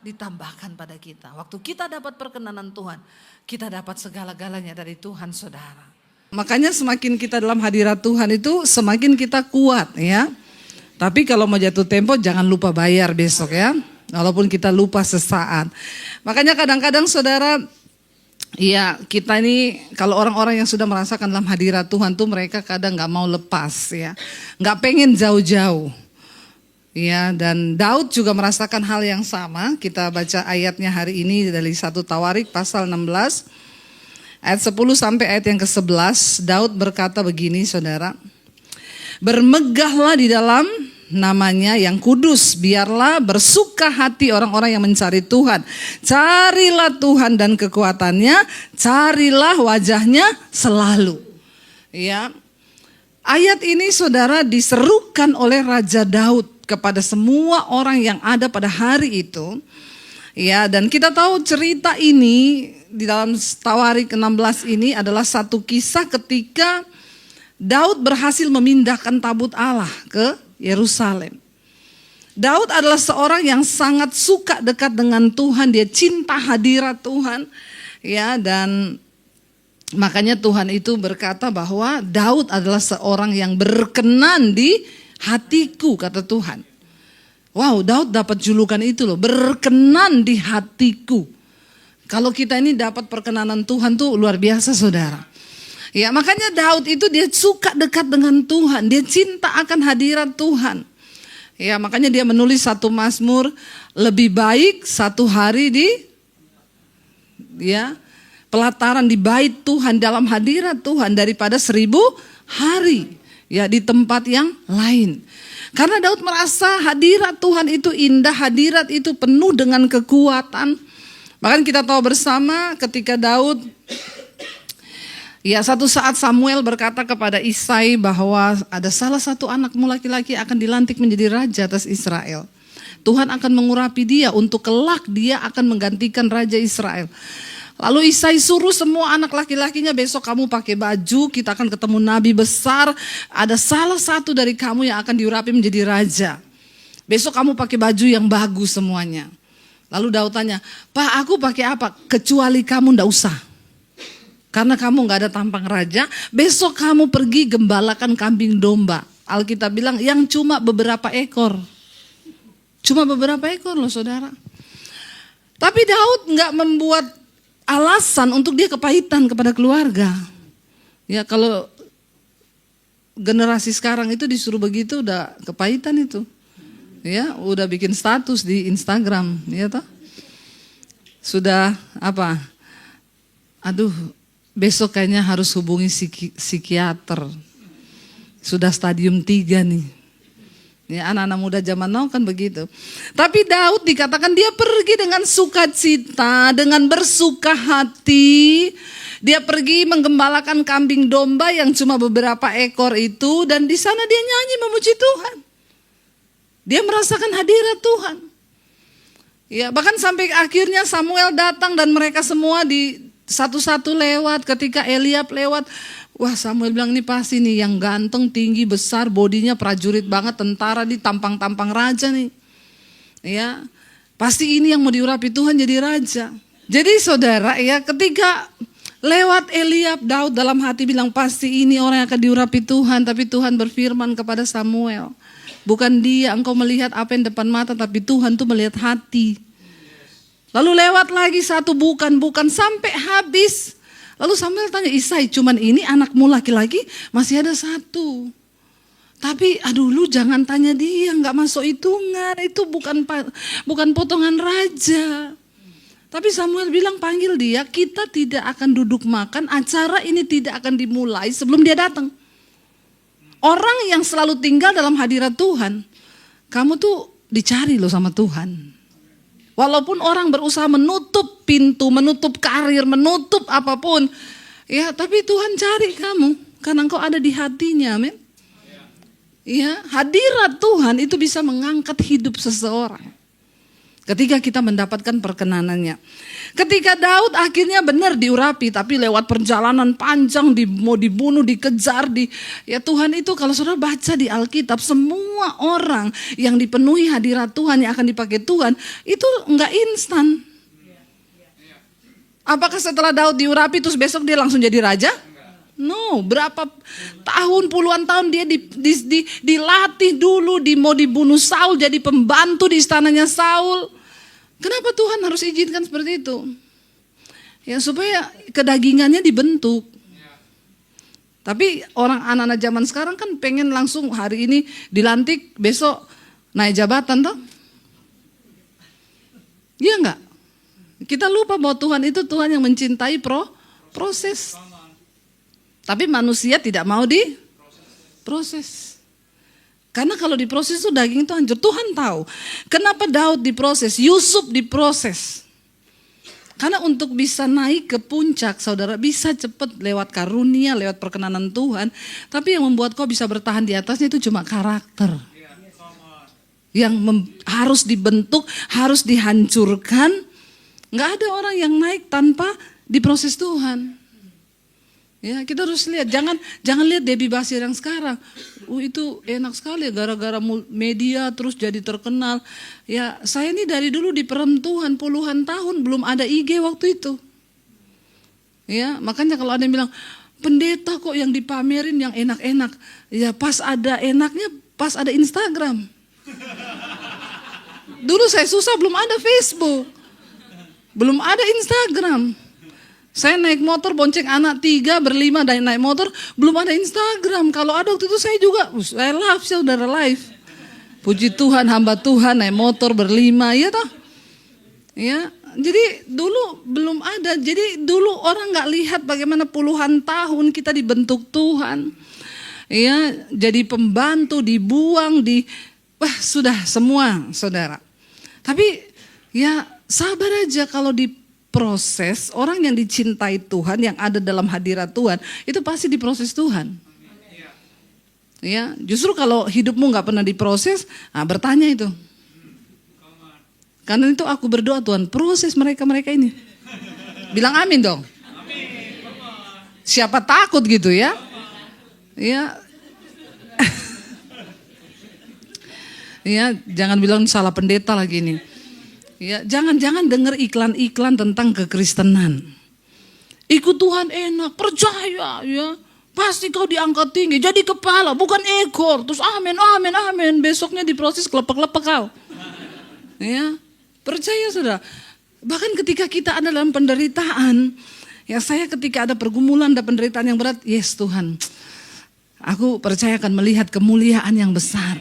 ditambahkan pada kita. Waktu kita dapat perkenanan Tuhan, kita dapat segala-galanya dari Tuhan saudara. Makanya semakin kita dalam hadirat Tuhan itu semakin kita kuat ya. Tapi kalau mau jatuh tempo jangan lupa bayar besok ya. Walaupun kita lupa sesaat. Makanya kadang-kadang saudara, ya kita ini kalau orang-orang yang sudah merasakan dalam hadirat Tuhan tuh mereka kadang gak mau lepas ya. Gak pengen jauh-jauh. Ya, dan Daud juga merasakan hal yang sama. Kita baca ayatnya hari ini dari 1 Tawarik pasal 16. Ayat 10 sampai ayat yang ke-11. Daud berkata begini saudara. Bermegahlah di dalam namanya yang kudus. Biarlah bersuka hati orang-orang yang mencari Tuhan. Carilah Tuhan dan kekuatannya, carilah wajahnya selalu. Ya. Ayat ini saudara diserukan oleh Raja Daud kepada semua orang yang ada pada hari itu. Ya, dan kita tahu cerita ini di dalam Tawarik 16 ini adalah satu kisah ketika Daud berhasil memindahkan tabut Allah ke Yerusalem. Daud adalah seorang yang sangat suka dekat dengan Tuhan, dia cinta hadirat Tuhan. Ya, dan makanya Tuhan itu berkata bahwa Daud adalah seorang yang berkenan di hatiku, kata Tuhan. Wow, Daud dapat julukan itu loh, berkenan di hatiku. Kalau kita ini dapat perkenanan Tuhan tuh luar biasa saudara. Ya, makanya Daud itu dia suka dekat dengan Tuhan, dia cinta akan hadirat Tuhan. Ya, makanya dia menulis satu Mazmur, lebih baik satu hari di pelataran di bait Tuhan dalam hadirat Tuhan daripada 1000 hari ya di tempat yang lain. Karena Daud merasa hadirat Tuhan itu indah, hadirat itu penuh dengan kekuatan. Bahkan kita tahu bersama ketika Daud, ya satu saat Samuel berkata kepada Isai bahwa ada salah satu anakmu laki-laki akan dilantik menjadi raja atas Israel. Tuhan akan mengurapi dia untuk kelak dia akan menggantikan raja Israel. Lalu Isai suruh semua anak laki-lakinya, besok kamu pakai baju, kita akan ketemu nabi besar. Ada salah satu dari kamu yang akan diurapi menjadi raja. Besok kamu pakai baju yang bagus semuanya. Lalu Daud tanya, Pak aku pakai apa? Kecuali kamu ndak usah. Karena kamu gak ada tampang raja, besok kamu pergi gembalakan kambing domba. Alkitab bilang yang cuma beberapa ekor. Cuma beberapa ekor loh saudara. Tapi Daud gak membuat alasan untuk dia kepahitan kepada keluarga. Ya kalau generasi sekarang itu disuruh begitu udah kepahitan itu. Ya, udah bikin status di Instagram, ya toh. Sudah apa? Aduh, besok kayaknya harus hubungi psikiater. Sudah stadium 3 nih. Ya, anak-anak muda zaman now kan begitu. Tapi Daud dikatakan dia pergi dengan sukacita, dengan bersuka hati. Dia pergi menggembalakan kambing domba yang cuma beberapa ekor itu. Dan di sana dia nyanyi memuji Tuhan. Dia merasakan hadirat Tuhan. Ya, bahkan sampai akhirnya Samuel datang dan mereka semua di satu-satu lewat. Ketika Eliab lewat, wah Samuel bilang ini pasti nih yang ganteng, tinggi, besar, bodinya prajurit banget, tentara di tampang-tampang raja nih. Ya, pasti ini yang mau diurapi Tuhan jadi raja. Jadi saudara ya ketika lewat Eliab, Daud dalam hati bilang pasti ini orang yang akan diurapi Tuhan. Tapi Tuhan berfirman kepada Samuel, bukan dia engkau melihat apa yang depan mata, tapi Tuhan tuh melihat hati. Lalu lewat lagi satu bukan sampai habis. Lalu Samuel tanya Isai, cuman ini anakmu laki-laki masih ada satu. Tapi aduh lu jangan tanya dia, gak masuk hitungan, itu bukan potongan raja. Tapi Samuel bilang panggil dia, kita tidak akan duduk makan, acara ini tidak akan dimulai sebelum dia datang. Orang yang selalu tinggal dalam hadirat Tuhan, kamu tuh dicari loh sama Tuhan. Walaupun orang berusaha menutup pintu, menutup karir, menutup apapun. Ya, tapi Tuhan cari kamu. Karena engkau ada di hatinya, amin. Ya, hadirat Tuhan itu bisa mengangkat hidup seseorang. Ketika kita mendapatkan perkenanannya. Ketika Daud akhirnya benar diurapi, tapi lewat perjalanan panjang, mau dibunuh, dikejar, ya Tuhan itu kalau saudara baca di Alkitab, semua orang yang dipenuhi hadirat Tuhan, yang akan dipakai Tuhan, itu enggak instan. Apakah setelah Daud diurapi terus besok dia langsung jadi raja? No, berapa tahun, puluhan tahun dia dilatih dulu, mau dibunuh Saul, jadi pembantu di istananya Saul. Kenapa Tuhan harus izinkan seperti itu? Ya supaya kedagingannya dibentuk. Tapi orang anak-anak zaman sekarang kan pengen langsung hari ini dilantik, besok naik jabatan toh? Iya enggak? Kita lupa bahwa Tuhan itu Tuhan yang mencintai proses. Tapi manusia tidak mau diproses. Karena kalau diproses itu daging itu hancur. Tuhan tahu kenapa Daud diproses, Yusuf diproses. Karena untuk bisa naik ke puncak, saudara, bisa cepat lewat karunia, lewat perkenanan Tuhan. Tapi yang membuat kau bisa bertahan di atasnya itu cuma karakter. Yang harus dibentuk, harus dihancurkan. Nggak ada orang yang naik tanpa diproses Tuhan. Ya, kita harus lihat, jangan lihat Debbie Basir yang sekarang. Itu enak sekali gara-gara media terus jadi terkenal. Ya, saya ini dari dulu di perempuan puluhan tahun belum ada IG waktu itu. Ya, makanya kalau ada yang bilang, pendeta kok yang dipamerin yang enak-enak. Ya, pas ada enaknya, pas ada Instagram. Dulu saya susah belum ada Facebook. Belum ada Instagram. Saya naik motor bonceng anak 3 berlima dan naik motor, belum ada Instagram. Kalau ada waktu itu saya juga, saya live, saudara live. Puji Tuhan, hamba Tuhan naik motor berlima, ya toh. Ya, jadi dulu belum ada. Jadi dulu orang nggak lihat bagaimana puluhan tahun kita dibentuk Tuhan. Ya, jadi pembantu, dibuang, wah sudah semua, saudara. Tapi ya sabar aja kalau diproses, orang yang dicintai Tuhan, yang ada dalam hadirat Tuhan, itu pasti diproses Tuhan. Ya, justru kalau hidupmu nggak pernah diproses, bertanya itu. Karena itu aku berdoa, Tuhan proses mereka ini. Bilang amin dong. Siapa takut gitu ya? Ya. Ya, jangan bilang salah pendeta lagi nih. Ya, jangan dengar iklan-iklan tentang kekristenan. Ikut Tuhan enak, percaya ya. Pasti kau diangkat tinggi, jadi kepala, bukan ekor. Terus amin. Besoknya diproses kelepek-lepek kau. Ya, percaya sudah. Bahkan ketika kita ada dalam penderitaan, ya saya ketika ada pergumulan dan penderitaan yang berat, yes Tuhan, aku percaya akan melihat kemuliaan yang besar.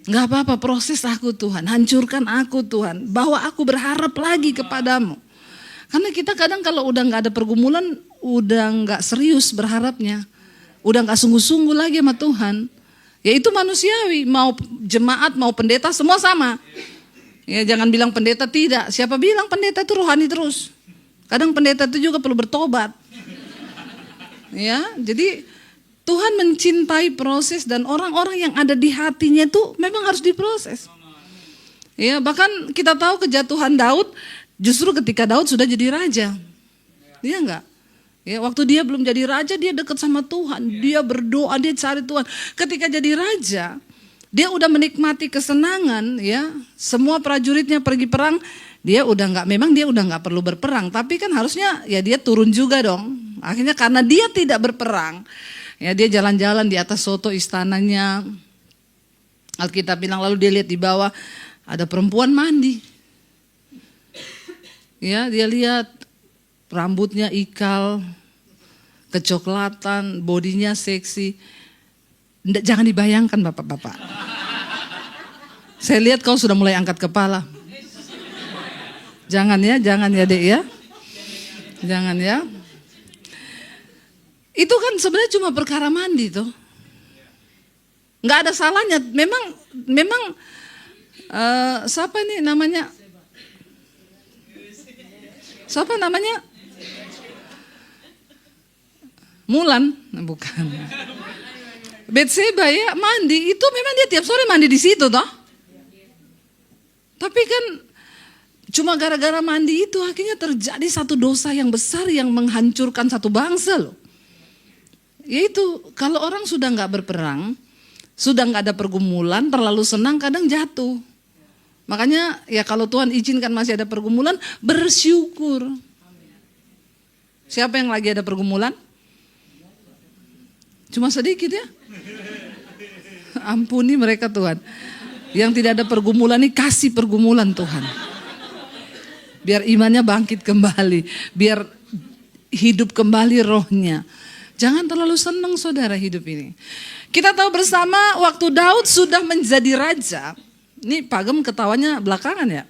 Gak apa-apa, proses aku Tuhan, hancurkan aku Tuhan, bawa aku berharap lagi kepadamu. Karena kita kadang kalau udah gak ada pergumulan, udah gak serius berharapnya, udah gak sungguh-sungguh lagi sama Tuhan. Ya itu manusiawi, mau jemaat, mau pendeta, semua sama. Ya jangan bilang pendeta tidak, siapa bilang pendeta itu rohani terus. Kadang pendeta itu juga perlu bertobat. Ya, jadi Tuhan mencintai proses dan orang-orang yang ada di hatinya itu memang harus diproses. Ya, bahkan kita tahu kejatuhan Daud justru ketika Daud sudah jadi raja. Iya enggak? Ya, waktu dia belum jadi raja dia dekat sama Tuhan, dia berdoa, dia cari Tuhan. Ketika jadi raja, dia udah menikmati kesenangan ya. Semua prajuritnya pergi perang, dia udah enggak perlu berperang, tapi kan harusnya ya dia turun juga dong. Akhirnya karena dia tidak berperang, ya dia jalan-jalan di atas soto istananya. Alkitab bilang lalu dia lihat di bawah ada perempuan mandi. Ya dia lihat rambutnya ikal, kecoklatan, bodinya seksi. Jangan dibayangkan bapak-bapak. Saya lihat kau sudah mulai angkat kepala. Jangan ya dek ya. Jangan ya. Itu kan sebenarnya cuma perkara mandi tuh. Nggak ada salahnya. Memang siapa nih namanya? Siapa namanya? Mulan? Bukan. Betseba ya mandi. Itu memang dia tiap sore mandi di situ toh. Tapi kan cuma gara-gara mandi itu akhirnya terjadi satu dosa yang besar yang menghancurkan satu bangsa loh. Yaitu kalau orang sudah nggak berperang, sudah nggak ada pergumulan, terlalu senang kadang jatuh. Makanya ya kalau Tuhan izinkan masih ada pergumulan, bersyukur. Siapa yang lagi ada pergumulan? Cuma sedikit ya. Ampuni mereka Tuhan. Yang tidak ada pergumulan ini kasih pergumulan Tuhan. Biar imannya bangkit kembali, biar hidup kembali rohnya. Jangan terlalu senang saudara hidup ini. Kita tahu bersama waktu Daud sudah menjadi raja. Ini Pak Gem ketawanya belakangan ya.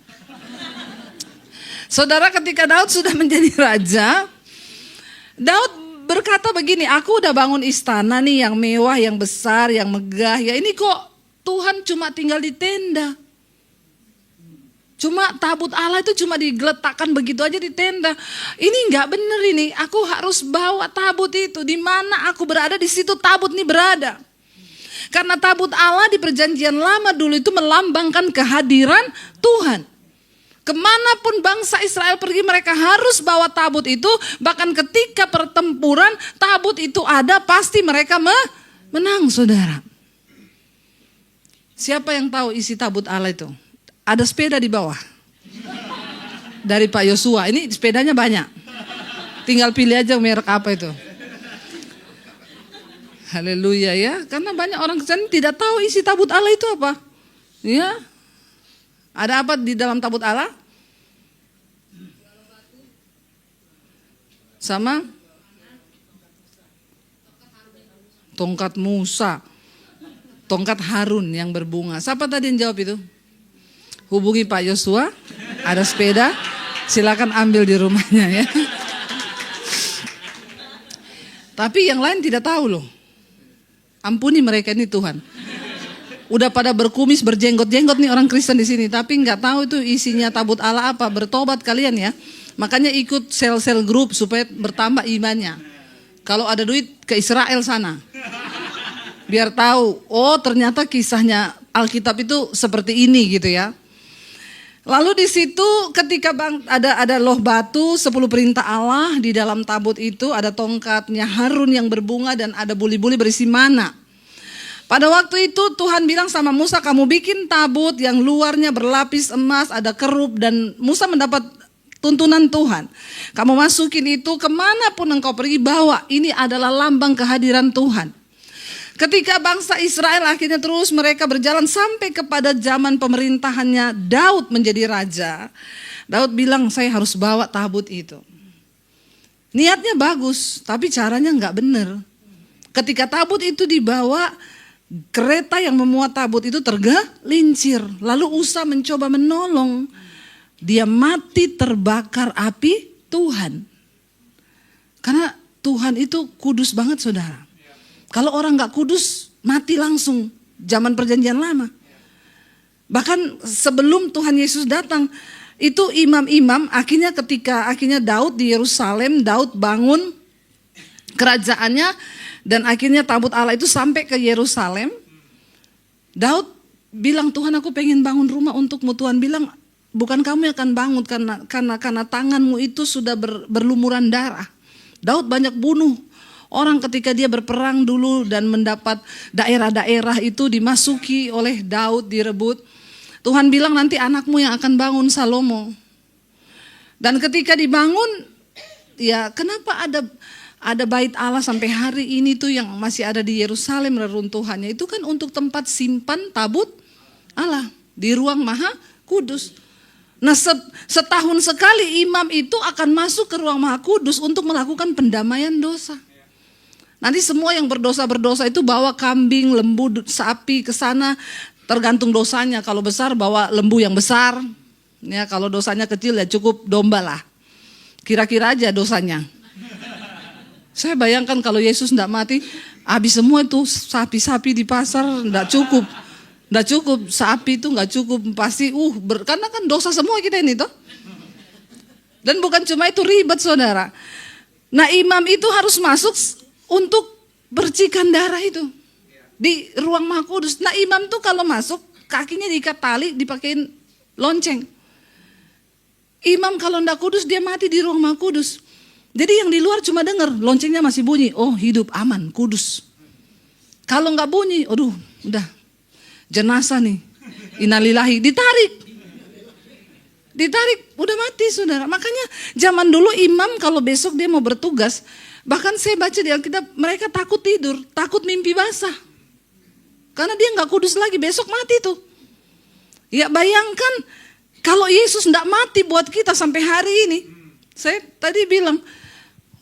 Saudara ketika Daud sudah menjadi raja, Daud berkata begini, aku udah bangun istana nih yang mewah, yang besar, yang megah. Ya ini kok Tuhan cuma tinggal di tenda. Cuma tabut Allah itu cuma digeletakkan begitu aja di tenda. Ini nggak bener ini. Aku harus bawa tabut itu. Di mana aku berada, di situ tabut ini berada. Karena tabut Allah di perjanjian lama dulu itu melambangkan kehadiran Tuhan. Kemanapun bangsa Israel pergi, mereka harus bawa tabut itu. Bahkan ketika pertempuran, tabut itu ada, pasti mereka menang, saudara. Siapa yang tahu isi tabut Allah itu? Ada sepeda di bawah. Dari Pak Yosua. Ini sepedanya banyak. Tinggal pilih aja merek apa itu. Haleluya ya. Karena banyak orang kesana tidak tahu isi tabut Allah itu apa. Ya. Ada apa di dalam tabut Allah? Sama tongkat Musa. Tongkat Harun yang berbunga. Siapa tadi yang jawab itu? Hubungi Pak Yosua, ada sepeda, silakan ambil di rumahnya ya. Tapi yang lain tidak tahu loh. Ampuni mereka ini Tuhan. Udah pada berkumis, berjenggot-jenggot nih orang Kristen di sini, tapi nggak tahu itu isinya tabut Allah apa. Bertobat kalian ya. Makanya ikut sel-sel grup supaya bertambah imannya. Kalau ada duit ke Israel sana. Biar tahu, oh ternyata kisahnya Alkitab itu seperti ini gitu ya. Lalu di situ ketika ada loh batu 10 perintah Allah di dalam tabut itu, ada tongkatnya Harun yang berbunga dan ada buli-buli berisi mana. Pada waktu itu Tuhan bilang sama Musa, kamu bikin tabut yang luarnya berlapis emas, ada kerup, dan Musa mendapat tuntunan Tuhan. Kamu masukin itu kemanapun engkau pergi, bawa, ini adalah lambang kehadiran Tuhan. Ketika bangsa Israel akhirnya terus mereka berjalan sampai kepada zaman pemerintahannya Daud menjadi raja. Daud bilang saya harus bawa tabut itu. Niatnya bagus tapi caranya nggak benar. Ketika tabut itu dibawa, kereta yang memuat tabut itu tergelincir. Lalu Usa mencoba menolong. Dia mati terbakar api Tuhan. Karena Tuhan itu kudus banget saudara. Kalau orang gak kudus, mati langsung. Zaman perjanjian lama. Bahkan sebelum Tuhan Yesus datang, itu imam-imam akhirnya Daud di Yerusalem, Daud bangun kerajaannya, dan akhirnya tabut Allah itu sampai ke Yerusalem. Daud bilang, Tuhan aku pengen bangun rumah untukmu. Tuhan bilang, bukan kamu yang akan bangun karena tanganmu itu sudah berlumuran darah. Daud banyak bunuh orang ketika dia berperang dulu dan mendapat daerah-daerah itu dimasuki oleh Daud, direbut. Tuhan bilang nanti anakmu yang akan bangun, Salomo. Dan ketika dibangun, ya kenapa ada bait Allah sampai hari ini tuh yang masih ada di Yerusalem reruntuhannya. Itu kan untuk tempat simpan tabut Allah di ruang maha kudus. Nah setahun sekali imam itu akan masuk ke ruang maha kudus untuk melakukan pendamaian dosa. Nanti semua yang berdosa itu bawa kambing, lembu, sapi ke sana, tergantung dosanya. Kalau besar bawa lembu yang besar, ya kalau dosanya kecil ya cukup domba lah. Kira-kira aja dosanya. Saya bayangkan kalau Yesus tidak mati, habis semua itu sapi-sapi di pasar tidak cukup. Tidak cukup, sapi itu nggak cukup, pasti karena kan dosa semua kita ini toh. Dan bukan cuma itu, ribet saudara. Nah imam itu harus masuk untuk percikan darah itu di ruang maha kudus. Nah imam tuh kalau masuk kakinya diikat tali, dipakein lonceng. Imam kalau ndak kudus dia mati di ruang maha kudus. Jadi yang di luar cuma dengar loncengnya masih bunyi, oh hidup aman kudus. Kalau nggak bunyi, aduh udah jenazah nih, innalillahi, ditarik udah mati saudara. Makanya zaman dulu imam kalau besok dia mau bertugas, bahkan saya baca di Alkitab, mereka takut tidur, takut mimpi basah. Karena dia gak kudus lagi, besok mati tuh. Ya bayangkan, kalau Yesus gak mati buat kita sampai hari ini. Saya tadi bilang,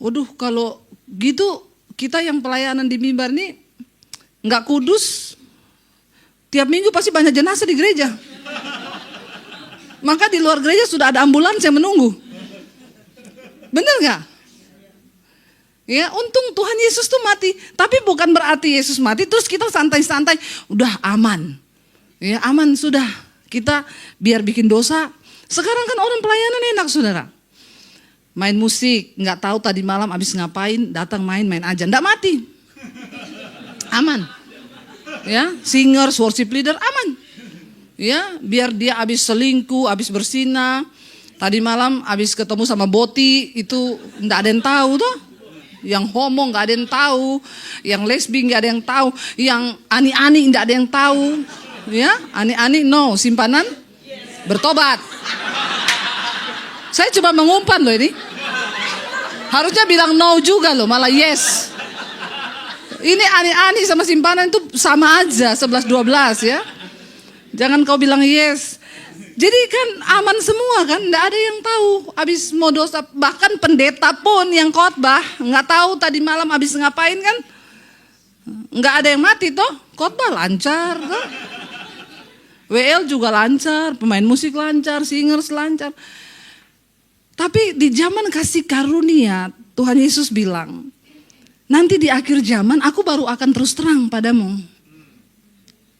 waduh kalau gitu kita yang pelayanan di mimbar ini gak kudus, tiap minggu pasti banyak jenazah di gereja. Maka di luar gereja sudah ada ambulans yang menunggu. Bener gak? Ya, untung Tuhan Yesus tuh mati. Tapi bukan berarti Yesus mati terus kita santai-santai, udah aman. Ya aman sudah, kita biar bikin dosa. Sekarang kan orang pelayanan enak saudara. Main musik, nggak tahu tadi malam abis ngapain, datang main aja, nggak mati. Aman. Ya, singers, worship leader aman. Ya, biar dia abis selingkuh, abis berzina, tadi malam abis ketemu sama boti, itu nggak ada yang tahu tuh. Yang homo nggak ada yang tahu, yang lesbi nggak ada yang tahu, yang ani-ani nggak ada yang tahu. Ya, ani-ani no, simpanan bertobat. Saya coba mengumpan loh ini. Harusnya bilang no juga loh, malah yes. Ini ani-ani sama simpanan itu sama aja, 11-12 ya. Jangan kau bilang yes. Jadi kan aman semua kan, nggak ada yang tahu. Abis mau dosa, bahkan pendeta pun yang khotbah nggak tahu tadi malam abis ngapain kan. Nggak ada yang mati toh, khotbah lancar toh. WL juga lancar, pemain musik lancar, singers lancar. Tapi di zaman kasih karunia, Tuhan Yesus bilang, nanti di akhir zaman aku baru akan terus terang padamu.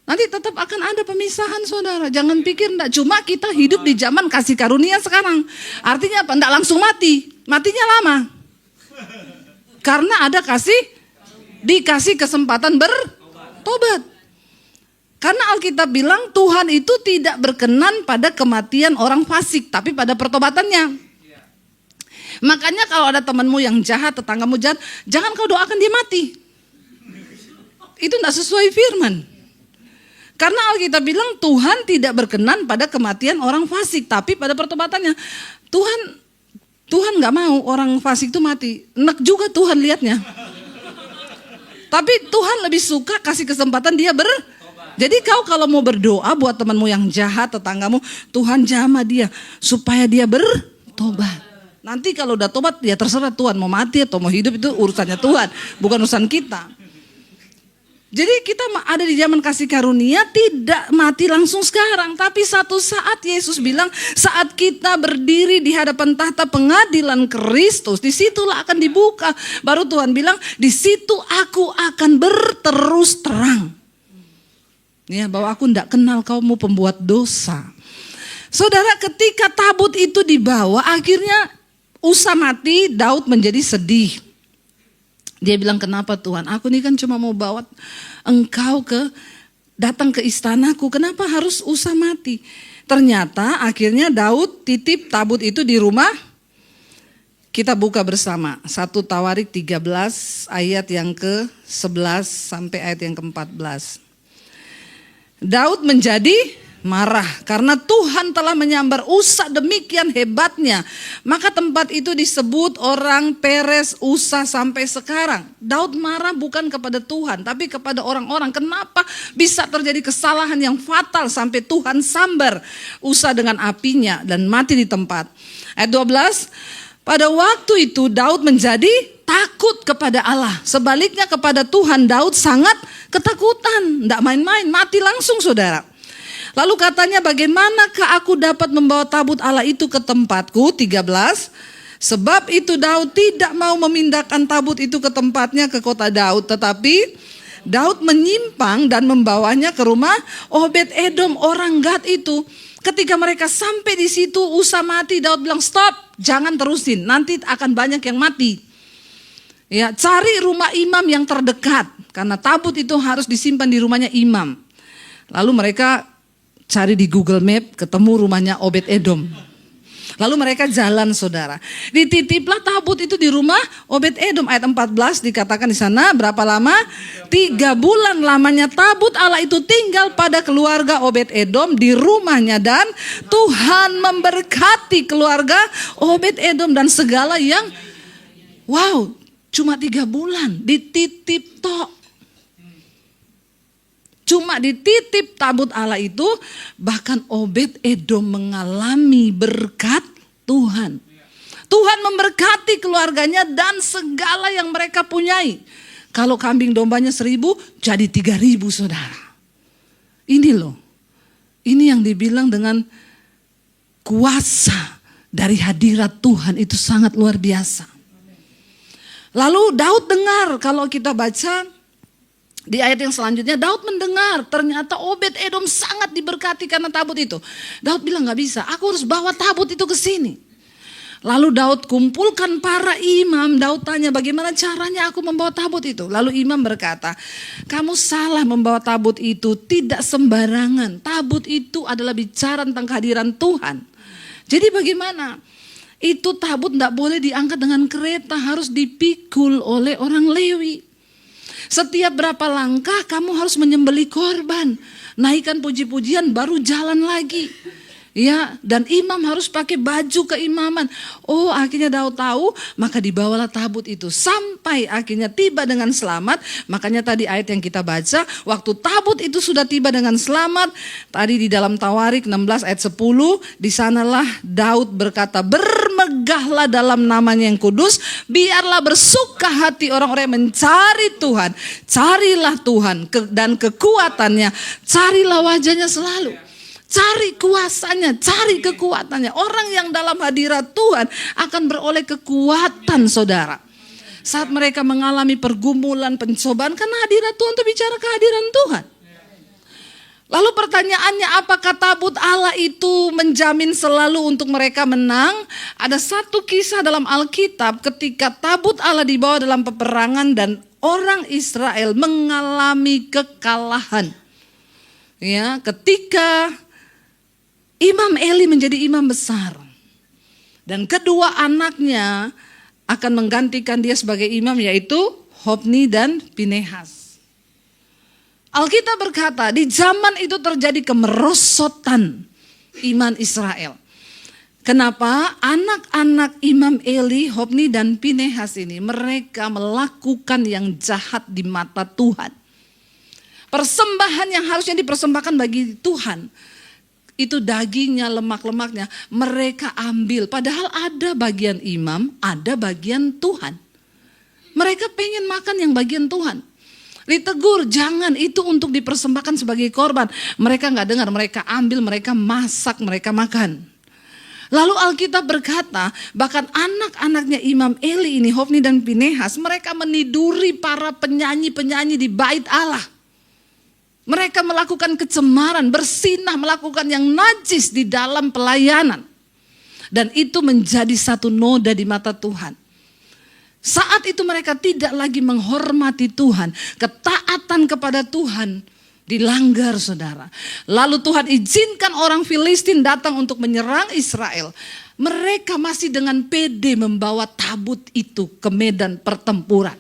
Nanti tetap akan ada pemisahan saudara. Jangan pikir enggak, cuma kita hidup di zaman kasih karunia sekarang. Artinya apa? Enggak langsung mati, matinya lama. Karena ada dikasih kesempatan bertobat. Karena Alkitab bilang Tuhan itu tidak berkenan pada kematian orang fasik, tapi pada pertobatannya. Makanya kalau ada temanmu yang jahat, tetanggamu jahat, jangan kau doakan dia mati. Itu tidak sesuai firman. Karena Alkitab bilang Tuhan tidak berkenan pada kematian orang fasik, tapi pada pertobatannya. Tuhan nggak mau orang fasik itu mati. Enak juga Tuhan lihatnya. Tapi Tuhan lebih suka kasih kesempatan dia Jadi kau kalau mau berdoa buat temanmu yang jahat, tetanggamu, Tuhan jamah dia supaya dia bertobat. Nanti kalau udah tobat ya terserah Tuhan mau mati atau mau hidup, itu urusannya Tuhan, bukan urusan kita. Jadi kita ada di zaman kasih karunia, tidak mati langsung sekarang. Tapi satu saat Yesus bilang, saat kita berdiri di hadapan tahta pengadilan Kristus, disitulah akan dibuka. Baru Tuhan bilang, di situ aku akan berterus terang. Ya, bahwa aku tidak kenal kamu pembuat dosa. Saudara, ketika tabut itu dibawa, akhirnya Usa mati, Daud menjadi sedih. Dia bilang, kenapa Tuhan? Aku ini kan cuma mau bawa engkau datang ke istanaku. Kenapa harus Usa mati? Ternyata akhirnya Daud titip tabut itu di rumah. Kita buka bersama 1 Tawarik 13 ayat yang ke-11 sampai ayat yang ke-14. Daud menjadi marah karena Tuhan telah menyambar Usa demikian hebatnya. Maka tempat itu disebut orang Peres Usa sampai sekarang. Daud marah bukan kepada Tuhan tapi kepada orang-orang. Kenapa bisa terjadi kesalahan yang fatal sampai Tuhan sambar Usa dengan apinya dan mati di tempat. Ayat 12, pada waktu itu Daud menjadi takut kepada Allah. Sebaliknya kepada Tuhan Daud sangat ketakutan. Tidak main-main, mati langsung saudara. Lalu katanya, bagaimanakah aku dapat membawa tabut Allah itu ke tempatku? 13. Sebab itu Daud tidak mau memindahkan tabut itu ke tempatnya ke kota Daud. Tetapi Daud menyimpang dan membawanya ke rumah Obed Edom orang Gad itu. Ketika mereka sampai di situ Usa mati, Daud bilang stop, jangan terusin, nanti akan banyak yang mati. Ya, cari rumah imam yang terdekat karena tabut itu harus disimpan di rumahnya imam. Lalu mereka cari di Google Map, ketemu rumahnya Obed Edom. Lalu mereka jalan saudara. Dititiplah tabut itu di rumah Obed Edom. Ayat 14 dikatakan di sana berapa lama? 3 bulan lamanya tabut Allah itu tinggal pada keluarga Obed Edom di rumahnya. Dan Tuhan memberkati keluarga Obed Edom dan segala yang cuma 3 bulan dititip tok. Cuma dititip tabut Allah itu, bahkan Obed Edom mengalami berkat Tuhan. Tuhan memberkati keluarganya dan segala yang mereka punyai. Kalau kambing dombanya 1.000 jadi 3.000 saudara. Ini loh, ini yang dibilang dengan kuasa dari hadirat Tuhan itu sangat luar biasa. Lalu Daud dengar, kalau kita baca Di ayat yang selanjutnya Daud mendengar ternyata Obed-Edom sangat diberkati karena tabut itu. Daud bilang, gak bisa, aku harus bawa tabut itu ke sini. Lalu Daud kumpulkan para imam. Daud tanya, bagaimana caranya aku membawa tabut itu? Lalu imam berkata, kamu salah membawa tabut itu, tidak sembarangan. Tabut itu adalah bicara tentang kehadiran Tuhan. Jadi bagaimana? Itu tabut tidak boleh diangkat dengan kereta, harus dipikul oleh orang Lewi. Setiap berapa langkah kamu harus menyembelih korban, naikkan puji-pujian baru jalan lagi. Ya, dan imam harus pakai baju keimaman. Oh, akhirnya Daud tahu, maka dibawalah tabut itu sampai akhirnya tiba dengan selamat. Makanya tadi ayat yang kita baca, waktu tabut itu sudah tiba dengan selamat, tadi di dalam Tawarik 16 ayat 10, di sanalah Daud berkata, bermegahlah dalam namanya yang kudus, biarlah bersuka hati orang-orang yang mencari Tuhan. Carilah Tuhan dan kekuatannya, carilah wajahnya selalu. Cari kuasanya, cari kekuatannya. Orang yang dalam hadirat Tuhan akan beroleh kekuatan, saudara. Saat mereka mengalami pergumulan, pencobaan, karena hadirat Tuhan itu bicara kehadiran Tuhan. Lalu pertanyaannya, apakah tabut Allah itu menjamin selalu untuk mereka menang? Ada satu kisah dalam Alkitab ketika tabut Allah dibawa dalam peperangan dan orang Israel mengalami kekalahan. Ya, ketika Imam Eli menjadi imam besar dan kedua anaknya akan menggantikan dia sebagai imam, yaitu Hofni dan Pinehas. Alkitab berkata di zaman itu terjadi kemerosotan iman Israel. Kenapa? Anak-anak Imam Eli, Hofni dan Pinehas ini mereka melakukan yang jahat di mata Tuhan. Persembahan yang harusnya dipersembahkan bagi Tuhan, itu dagingnya, lemak-lemaknya mereka ambil. Padahal ada bagian imam, ada bagian Tuhan. Mereka pengen makan yang bagian Tuhan. Ditegur, jangan, itu untuk dipersembahkan sebagai korban. Mereka gak dengar, mereka ambil, mereka masak, mereka makan. Lalu Alkitab berkata, bahkan anak-anaknya Imam Eli ini, Hofni dan Pinehas, mereka meniduri para penyanyi-penyanyi di bait Allah. Mereka melakukan kecemaran, bersinah, melakukan yang najis di dalam pelayanan. Dan itu menjadi satu noda di mata Tuhan. Saat itu mereka tidak lagi menghormati Tuhan. Ketaatan kepada Tuhan dilanggar, saudara. Lalu Tuhan izinkan orang Filistin datang untuk menyerang Israel. Mereka masih dengan pede membawa tabut itu ke medan pertempuran.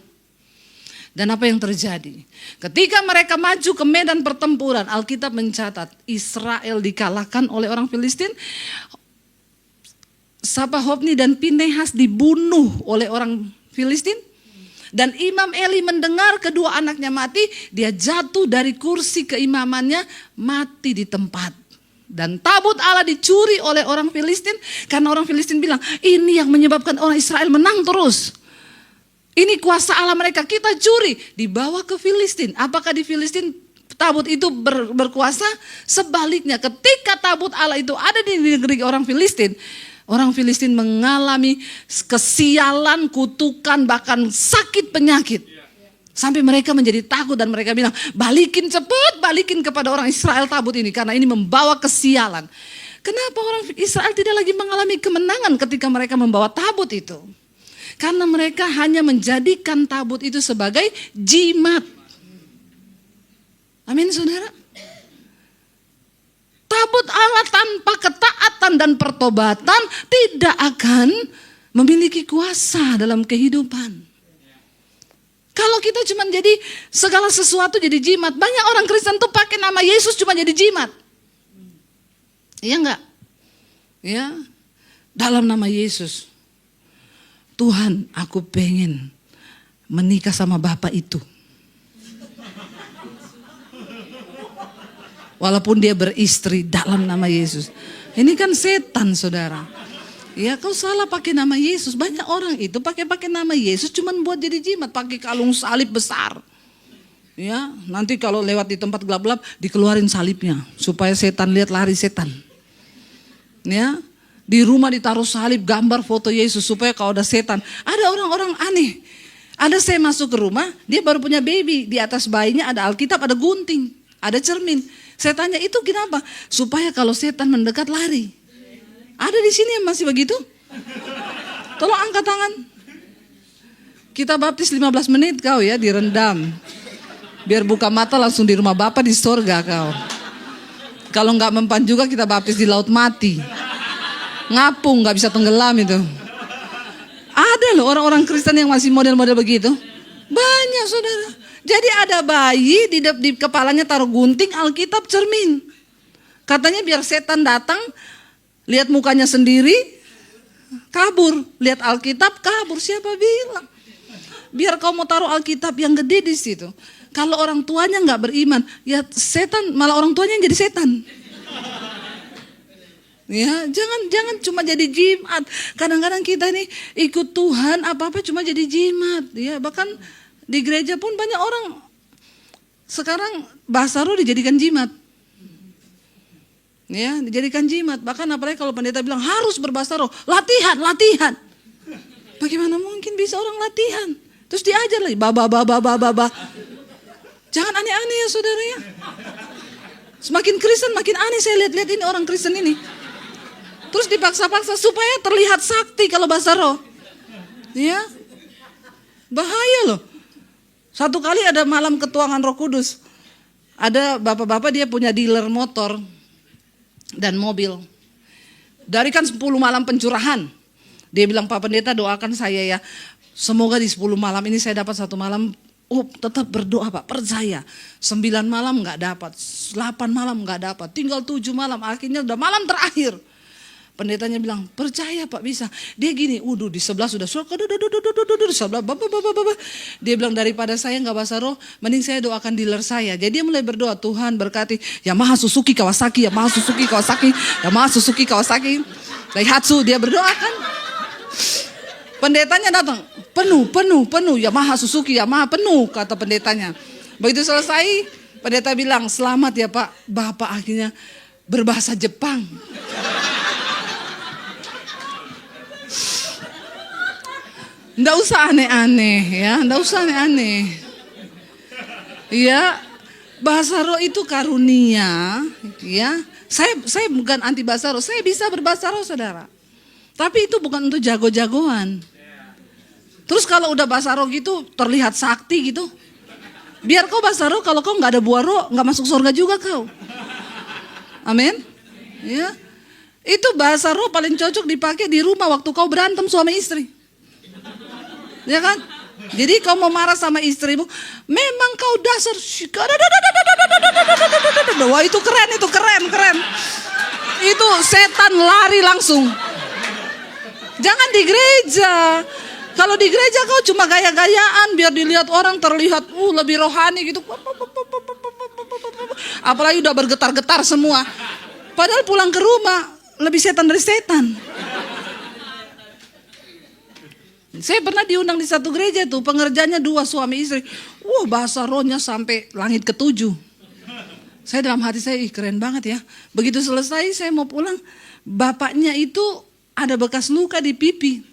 Dan apa yang terjadi? Ketika mereka maju ke medan pertempuran, Alkitab mencatat Israel dikalahkan oleh orang Filistin. Hofni dan Pinehas dibunuh oleh orang Filistin. Dan Imam Eli mendengar kedua anaknya mati, dia jatuh dari kursi keimamannya, mati di tempat. Dan tabut Allah dicuri oleh orang Filistin, karena orang Filistin bilang, ini yang menyebabkan orang Israel menang terus. Ini kuasa Allah mereka, kita curi, dibawa ke Filistin. Apakah di Filistin tabut itu berkuasa? Sebaliknya, ketika tabut Allah itu ada di negeri orang Filistin mengalami kesialan, kutukan, bahkan sakit penyakit. Sampai mereka menjadi takut dan mereka bilang, balikin cepat, balikin kepada orang Israel tabut ini, karena ini membawa kesialan. Kenapa orang Israel tidak lagi mengalami kemenangan ketika mereka membawa tabut itu? Karena mereka hanya menjadikan tabut itu sebagai jimat. Amin, saudara. Tabut Allah tanpa ketaatan dan pertobatan tidak akan memiliki kuasa dalam kehidupan. Kalau kita cuma jadi segala sesuatu jadi jimat. Banyak orang Kristen tuh pakai nama Yesus cuma jadi jimat. Iya enggak? Ya, dalam nama Yesus. Tuhan, aku pengen menikah sama bapak itu. Walaupun dia beristri dalam nama Yesus. Ini kan setan, saudara. Ya, kau salah pakai nama Yesus. Banyak orang itu pakai nama Yesus cuman buat jadi jimat, pakai kalung salib besar. Ya, nanti kalau lewat di tempat gelap-gelap dikeluarin salibnya supaya setan lihat lari setan. Ya. Di rumah ditaruh salib, gambar foto Yesus supaya kalau ada setan. Ada orang-orang aneh. Ada saya masuk ke rumah, dia baru punya baby. Di atas bayinya ada Alkitab, ada gunting, ada cermin. Saya tanya, itu kenapa? Supaya kalau setan mendekat lari. Ada di sini yang masih begitu? Tolong angkat tangan. Kita baptis 15 menit kau ya, direndam. Biar buka mata langsung di rumah Bapa di sorga kau. Kalau nggak mempan juga kita baptis di laut mati. Ngapung, nggak bisa tenggelam itu. Ada loh orang-orang Kristen yang masih model-model begitu. Banyak saudara. Jadi ada bayi di kepalanya taruh gunting, Alkitab, cermin. Katanya biar setan datang, lihat mukanya sendiri, kabur. Lihat Alkitab, kabur. Siapa bilang? Biar kau mau taruh Alkitab yang gede di situ. Kalau orang tuanya nggak beriman, ya setan, malah orang tuanya yang jadi setan. Ya, jangan cuma jadi jimat. Kadang-kadang kita nih ikut Tuhan apa-apa cuma jadi jimat. Ya, bahkan di gereja pun banyak orang sekarang bahasa roh dijadikan jimat. Ya, dijadikan jimat. Bahkan apalagi kalau pendeta bilang harus berbahasa roh, latihan. Bagaimana mungkin bisa orang latihan? Terus diajar lagi baba. Jangan aneh-aneh ya saudara ya. Semakin Kristen makin aneh saya lihat ini orang Kristen ini. Terus dipaksa-paksa supaya terlihat sakti kalau bahasa roh. Ya. Bahaya loh. Satu kali ada malam ketuangan Roh Kudus. Ada bapak-bapak dia punya dealer motor dan mobil. Dari kan 10 malam pencurahan. Dia bilang, Pak Pendeta doakan saya ya. Semoga di 10 malam ini saya dapat 1 malam. Oh tetap berdoa Pak, percaya. 9 malam gak dapat, 8 malam gak dapat, tinggal 7 malam. Akhirnya udah malam terakhir. Pendetanya bilang, percaya Pak bisa. Dia gini, di sebelah sudah di sebelah, dia bilang daripada saya nggak bahasa roh, mending saya doakan dealer saya. Jadi dia mulai berdoa, Tuhan berkati Yamaha Suzuki Kawasaki, Yamaha Suzuki Kawasaki, Yamaha Suzuki Kawasaki, Daihatsu. Dia berdoa kan. Pendetanya datang, penuh, Yamaha Suzuki, Yamaha penuh, kata pendetanya. Begitu selesai, pendeta bilang, selamat ya Pak, Bapak akhirnya berbahasa Jepang. Nggak usah aneh-aneh ya, nggak usah aneh-aneh. Ya, bahasa roh itu karunia, ya. Saya bukan anti bahasa roh, saya bisa berbahasa roh saudara. Tapi itu bukan untuk jago-jagoan. Terus kalau udah bahasa roh gitu, terlihat sakti gitu. Biar kau bahasa roh, kalau kau nggak ada buah roh, nggak masuk surga juga kau. Amin. Ya, itu bahasa roh paling cocok dipakai di rumah waktu kau berantem suami istri. Ya kan? Jadi kau mau marah sama istrimu, memang kau dasar. Wah itu keren. Itu setan lari langsung. Jangan di gereja. Kalau di gereja kau cuma gaya-gayaan biar dilihat orang terlihat lebih rohani gitu. Apalagi udah bergetar-getar semua. Padahal pulang ke rumah lebih setan dari setan. Saya pernah diundang di satu gereja tuh, pengerjanya 2 suami istri. Bahasa rohnya sampai langit ke-7. Saya dalam hati saya, keren banget ya. Begitu selesai saya mau pulang, bapaknya itu ada bekas luka di pipi.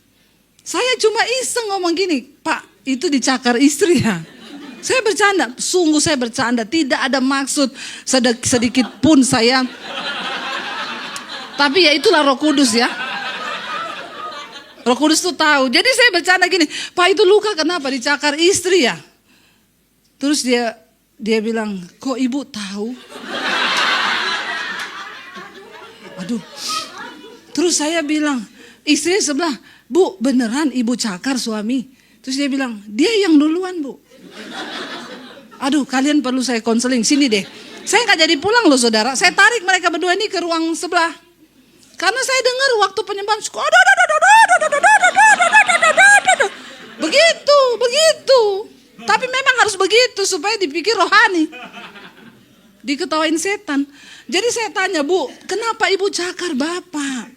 Saya cuma iseng ngomong gini, Pak itu dicakar istri ya. Saya bercanda, sungguh saya bercanda, tidak ada maksud sedikit pun saya. Tapi ya itulah Roh Kudus ya. Roh Kudus tuh tahu. Jadi saya bercanda gini, Pak itu luka kenapa dicakar istri ya? Terus dia bilang, kok ibu tahu? Aduh. Terus saya bilang, istri sebelah, Bu beneran ibu cakar suami? Terus dia bilang, dia yang duluan Bu. Aduh kalian perlu saya konseling, sini deh. Saya gak jadi pulang loh saudara, saya tarik mereka berdua ini ke ruang sebelah. Karena saya dengar waktu penyembahan begitu. Tapi memang harus begitu supaya dipikir rohani. Diketawain setan. Jadi saya tanya, Bu, kenapa ibu cakar bapak?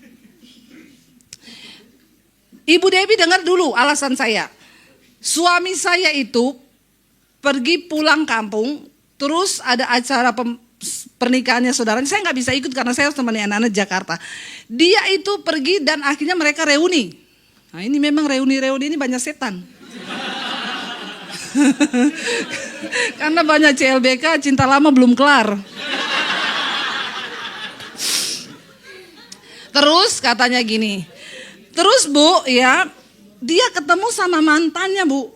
Ibu Dewi dengar dulu alasan saya. Suami saya itu pergi pulang kampung, terus ada acara pernikahannya saudara, saya nggak bisa ikut karena saya harus temani anak-anak Jakarta. Dia itu pergi dan akhirnya mereka reuni. Nah ini memang reuni ini banyak setan. Karena banyak CLBK, cinta lama belum kelar. Terus katanya gini, terus Bu ya, dia ketemu sama mantannya Bu.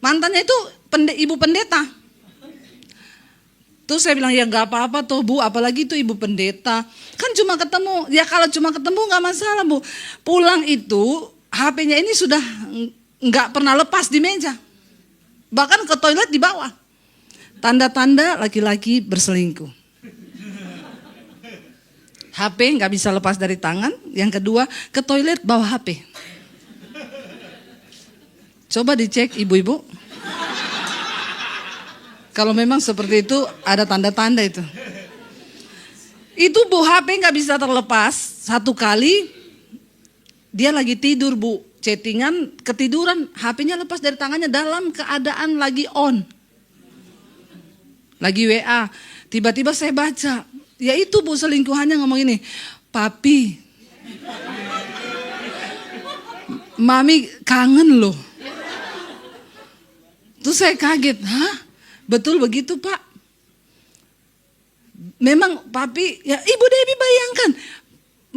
Mantannya itu ibu pendeta. Terus saya bilang ya gak apa-apa tuh Bu, apalagi itu ibu pendeta. Kan cuma ketemu, ya kalau cuma ketemu gak masalah Bu. Pulang itu HP-nya ini sudah gak pernah lepas di meja. Bahkan ke toilet di bawah. Tanda-tanda laki-laki berselingkuh. HP nggak bisa lepas dari tangan. Yang kedua, ke toilet bawa HP. Coba dicek ibu-ibu. Kalau memang seperti itu, ada tanda-tanda itu. Itu Bu, HP nggak bisa terlepas. Satu kali, dia lagi tidur Bu. Chattingan, ketiduran, HP-nya lepas dari tangannya dalam keadaan lagi on. Lagi WA. Tiba-tiba saya baca. Ya itu Bu, selingkuhannya ngomong ini, papi, mami kangen loh. Terus saya kaget, hah? Betul begitu Pak? Memang papi, ya Ibu Debbie bayangkan,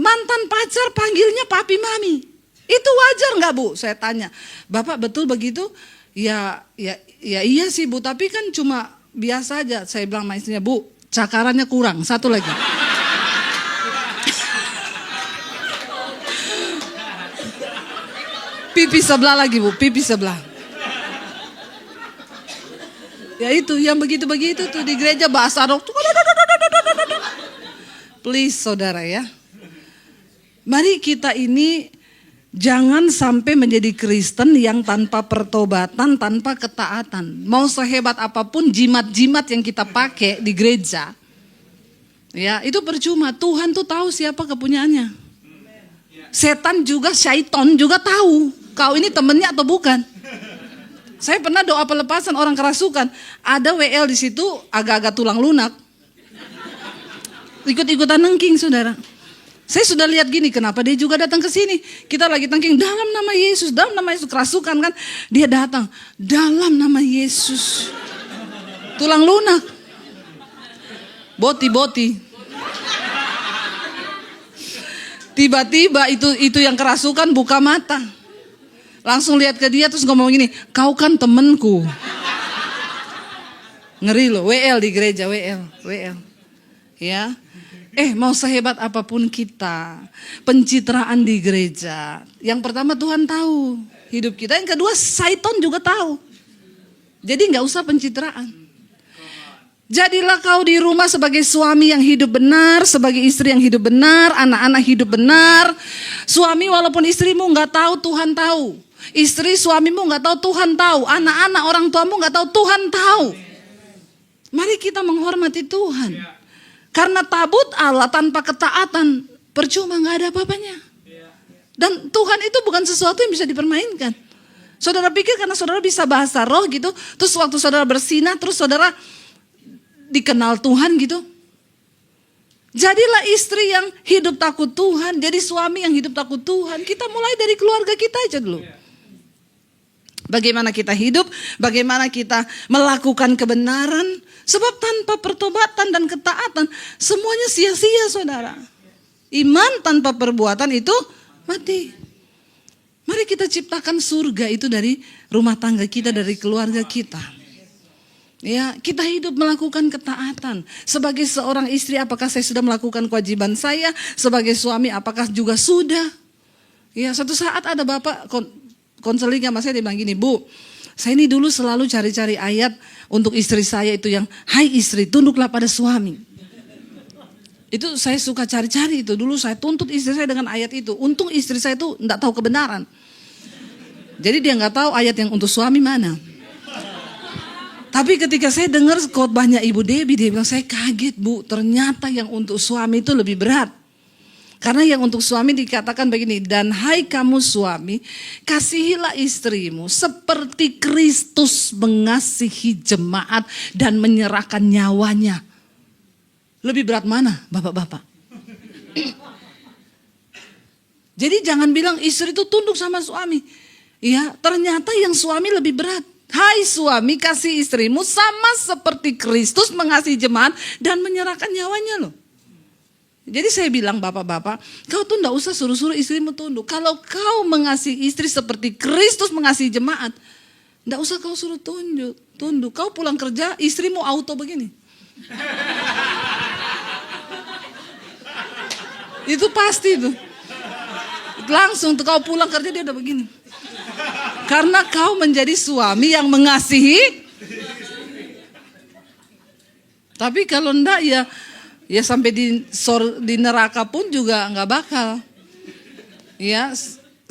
mantan pacar panggilnya papi mami. Itu wajar nggak Bu? Saya tanya, Bapak betul begitu? Ya iya sih Bu, tapi kan cuma biasa aja. Saya bilang sama istrinya, Bu, cakarannya kurang, satu lagi. Pipi sebelah lagi Bu, pipi sebelah. Ya itu, yang begitu-begitu tuh di gereja bahasa roh. Please saudara ya. Mari kita ini jangan sampai menjadi Kristen yang tanpa pertobatan, tanpa ketaatan. Mau sehebat apapun jimat-jimat yang kita pakai di gereja, ya itu percuma. Tuhan tuh tahu siapa kepunyaannya. Setan juga, syaiton juga tahu kau ini temennya atau bukan. Saya pernah doa pelepasan orang kerasukan, ada WL di situ agak-agak tulang lunak, ikut-ikutan nengking saudara. Saya sudah lihat gini, kenapa dia juga datang ke sini? Kita lagi tengking dalam nama Yesus, dalam nama Yesus, kerasukan kan? Dia datang dalam nama Yesus. Tulang lunak. Boti. Tiba-tiba itu yang kerasukan buka mata. Langsung lihat ke dia terus ngomong gini, kau kan temenku. Ngeri loh, WL di gereja, WL. Ya. Mau sehebat apapun kita, pencitraan di gereja. Yang pertama Tuhan tahu hidup kita, yang kedua syaitan juga tahu. Jadi gak usah pencitraan. Jadilah kau di rumah sebagai suami yang hidup benar, sebagai istri yang hidup benar, anak-anak hidup benar. Suami walaupun istrimu gak tahu, Tuhan tahu. Istri suamimu gak tahu, Tuhan tahu. Anak-anak orang tuamu gak tahu, Tuhan tahu. Mari kita menghormati Tuhan. Karena tabut Allah tanpa ketaatan percuma, gak ada apa-apanya. Dan Tuhan itu bukan sesuatu yang bisa dipermainkan. Saudara pikir karena saudara bisa bahasa roh gitu, terus waktu saudara bersinah, terus saudara dikenal Tuhan gitu. Jadilah istri yang hidup takut Tuhan, jadi suami yang hidup takut Tuhan. Kita mulai dari keluarga kita aja dulu. Bagaimana kita hidup, bagaimana kita melakukan kebenaran. Sebab tanpa pertobatan dan ketaatan semuanya sia-sia saudara. Iman tanpa perbuatan itu mati. Mari kita ciptakan surga itu dari rumah tangga kita, dari keluarga kita. Ya, kita hidup melakukan ketaatan. Sebagai seorang istri, apakah saya sudah melakukan kewajiban saya? Sebagai suami, apakah juga sudah? Ya, suatu saat ada bapak konseling sama saya, dia bilang gini, Bu, saya ini dulu selalu cari-cari ayat untuk istri saya itu yang, hai istri, tunduklah pada suami. Itu saya suka cari-cari itu. Dulu saya tuntut istri saya dengan ayat itu. Untung istri saya itu enggak tahu kebenaran. Jadi dia enggak tahu ayat yang untuk suami mana. Tapi ketika saya dengar khotbahnya Ibu Debbie, dia bilang, saya kaget Bu, ternyata yang untuk suami itu lebih berat. Karena yang untuk suami dikatakan begini, dan hai kamu suami, kasihilah istrimu seperti Kristus mengasihi jemaat dan menyerahkan nyawanya. Lebih berat mana bapak-bapak? Jadi jangan bilang istri itu tunduk sama suami. Ya, ternyata yang suami lebih berat. Hai suami, kasih istrimu sama seperti Kristus mengasihi jemaat dan menyerahkan nyawanya loh. Jadi saya bilang bapak-bapak, kau tuh enggak usah suruh-suruh istrimu tunduk. Kalau kau mengasihi istri seperti Kristus mengasihi jemaat, enggak usah kau suruh tunduk. Kau pulang kerja, istrimu auto begini. Itu pasti tuh. Langsung tuh kau pulang kerja dia udah begini. Karena kau menjadi suami yang mengasihi. Tapi kalau enggak ya sampai di neraka pun juga enggak bakal. Ya,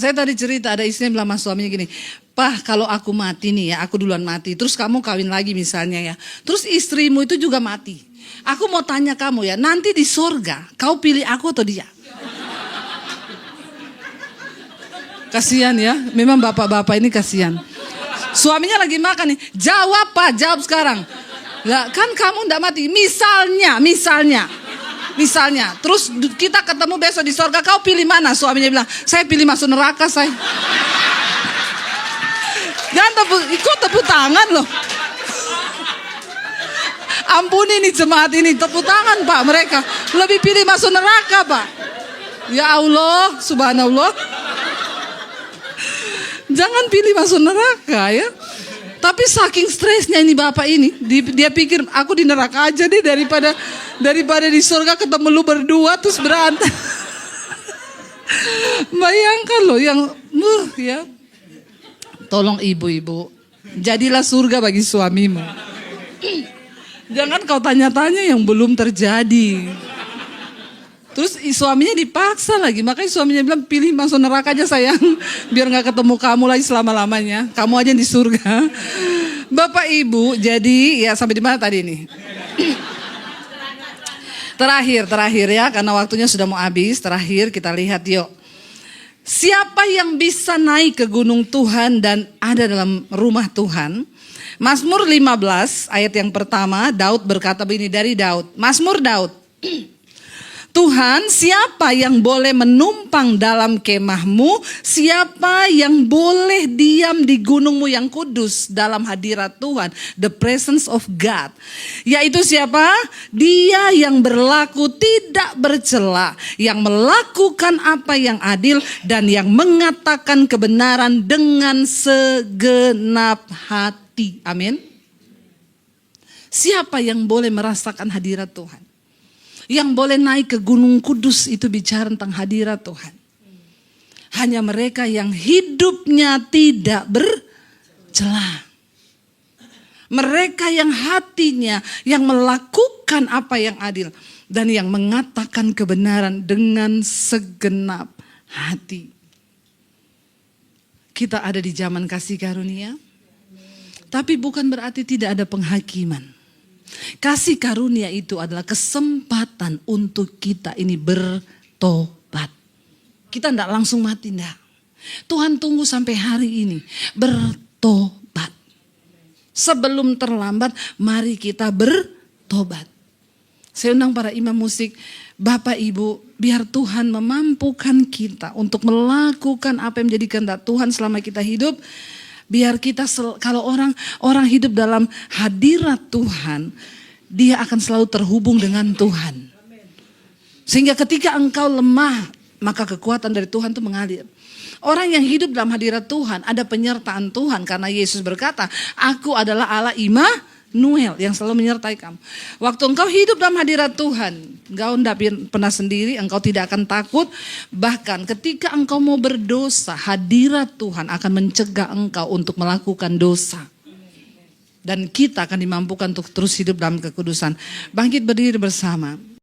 saya tadi cerita ada istri yang bilang sama suaminya gini, "Pah, kalau aku mati nih ya, aku duluan mati. Terus kamu kawin lagi misalnya ya. Terus istrimu itu juga mati. Aku mau tanya kamu ya, nanti di surga kau pilih aku atau dia?" Kasihan ya, memang bapak-bapak ini kasihan. Suaminya lagi makan nih, "Jawab Pak, jawab sekarang." Lah kan kamu ndak mati. Misalnya. Terus kita ketemu besok di surga, kau pilih mana? Suaminya bilang, "Saya pilih masuk neraka saya." Jangan ikut tepuk tangan loh. Ampuni nih jemaat ini, tepuk tangan Pak mereka. Lebih pilih masuk neraka Pak. Ya Allah, subhanallah. Jangan pilih masuk neraka ya. Tapi saking stresnya ini bapak ini, dia pikir aku di neraka aja deh daripada di surga ketemu lu berdua terus berantem. Bayangkan loh yang ya. Tolong ibu-ibu, jadilah surga bagi suamimu. Jangan kau tanya-tanya yang belum terjadi. Terus suaminya dipaksa lagi, makanya suaminya bilang pilih masuk neraka aja sayang, biar gak ketemu kamu lagi selama-lamanya, kamu aja yang di surga. Bapak Ibu, jadi ya sampai di mana tadi nih? Terakhir ya, karena waktunya sudah mau habis. Terakhir kita lihat yuk. Siapa yang bisa naik ke gunung Tuhan dan ada dalam rumah Tuhan? Mazmur 15 ayat yang pertama, Daud berkata begini dari Daud. Mazmur Daud. Tuhan, siapa yang boleh menumpang dalam kemahmu? Siapa yang boleh diam di gunungmu yang kudus dalam hadirat Tuhan? The presence of God. Yaitu siapa? Dia yang berlaku tidak bercela, yang melakukan apa yang adil dan yang mengatakan kebenaran dengan segenap hati. Amin. Siapa yang boleh merasakan hadirat Tuhan? Yang boleh naik ke gunung kudus itu bicara tentang hadirat Tuhan. Hanya mereka yang hidupnya tidak bercela. Mereka yang hatinya yang melakukan apa yang adil dan yang mengatakan kebenaran dengan segenap hati. Kita ada di zaman kasih karunia, tapi bukan berarti tidak ada penghakiman. Kasih karunia itu adalah kesempatan untuk kita ini bertobat. Kita tidak langsung mati, enggak. Tuhan tunggu sampai hari ini. Bertobat. Sebelum terlambat, mari kita bertobat. Saya undang para imam musik, Bapak Ibu, biar Tuhan memampukan kita untuk melakukan apa yang menjadi kehendak Tuhan selama kita hidup. Biar kita kalau orang hidup dalam hadirat Tuhan, dia akan selalu terhubung dengan Tuhan. Sehingga ketika engkau lemah, maka kekuatan dari Tuhan itu mengalir. Orang yang hidup dalam hadirat Tuhan, ada penyertaan Tuhan. Karena Yesus berkata, "Aku adalah Allah Immanuel yang selalu menyertai kamu." Waktu engkau hidup dalam hadirat Tuhan, engkau tidak pernah sendiri, engkau tidak akan takut. Bahkan ketika engkau mau berdosa, hadirat Tuhan akan mencegah engkau untuk melakukan dosa. Dan kita akan dimampukan untuk terus hidup dalam kekudusan. Bangkit berdiri bersama.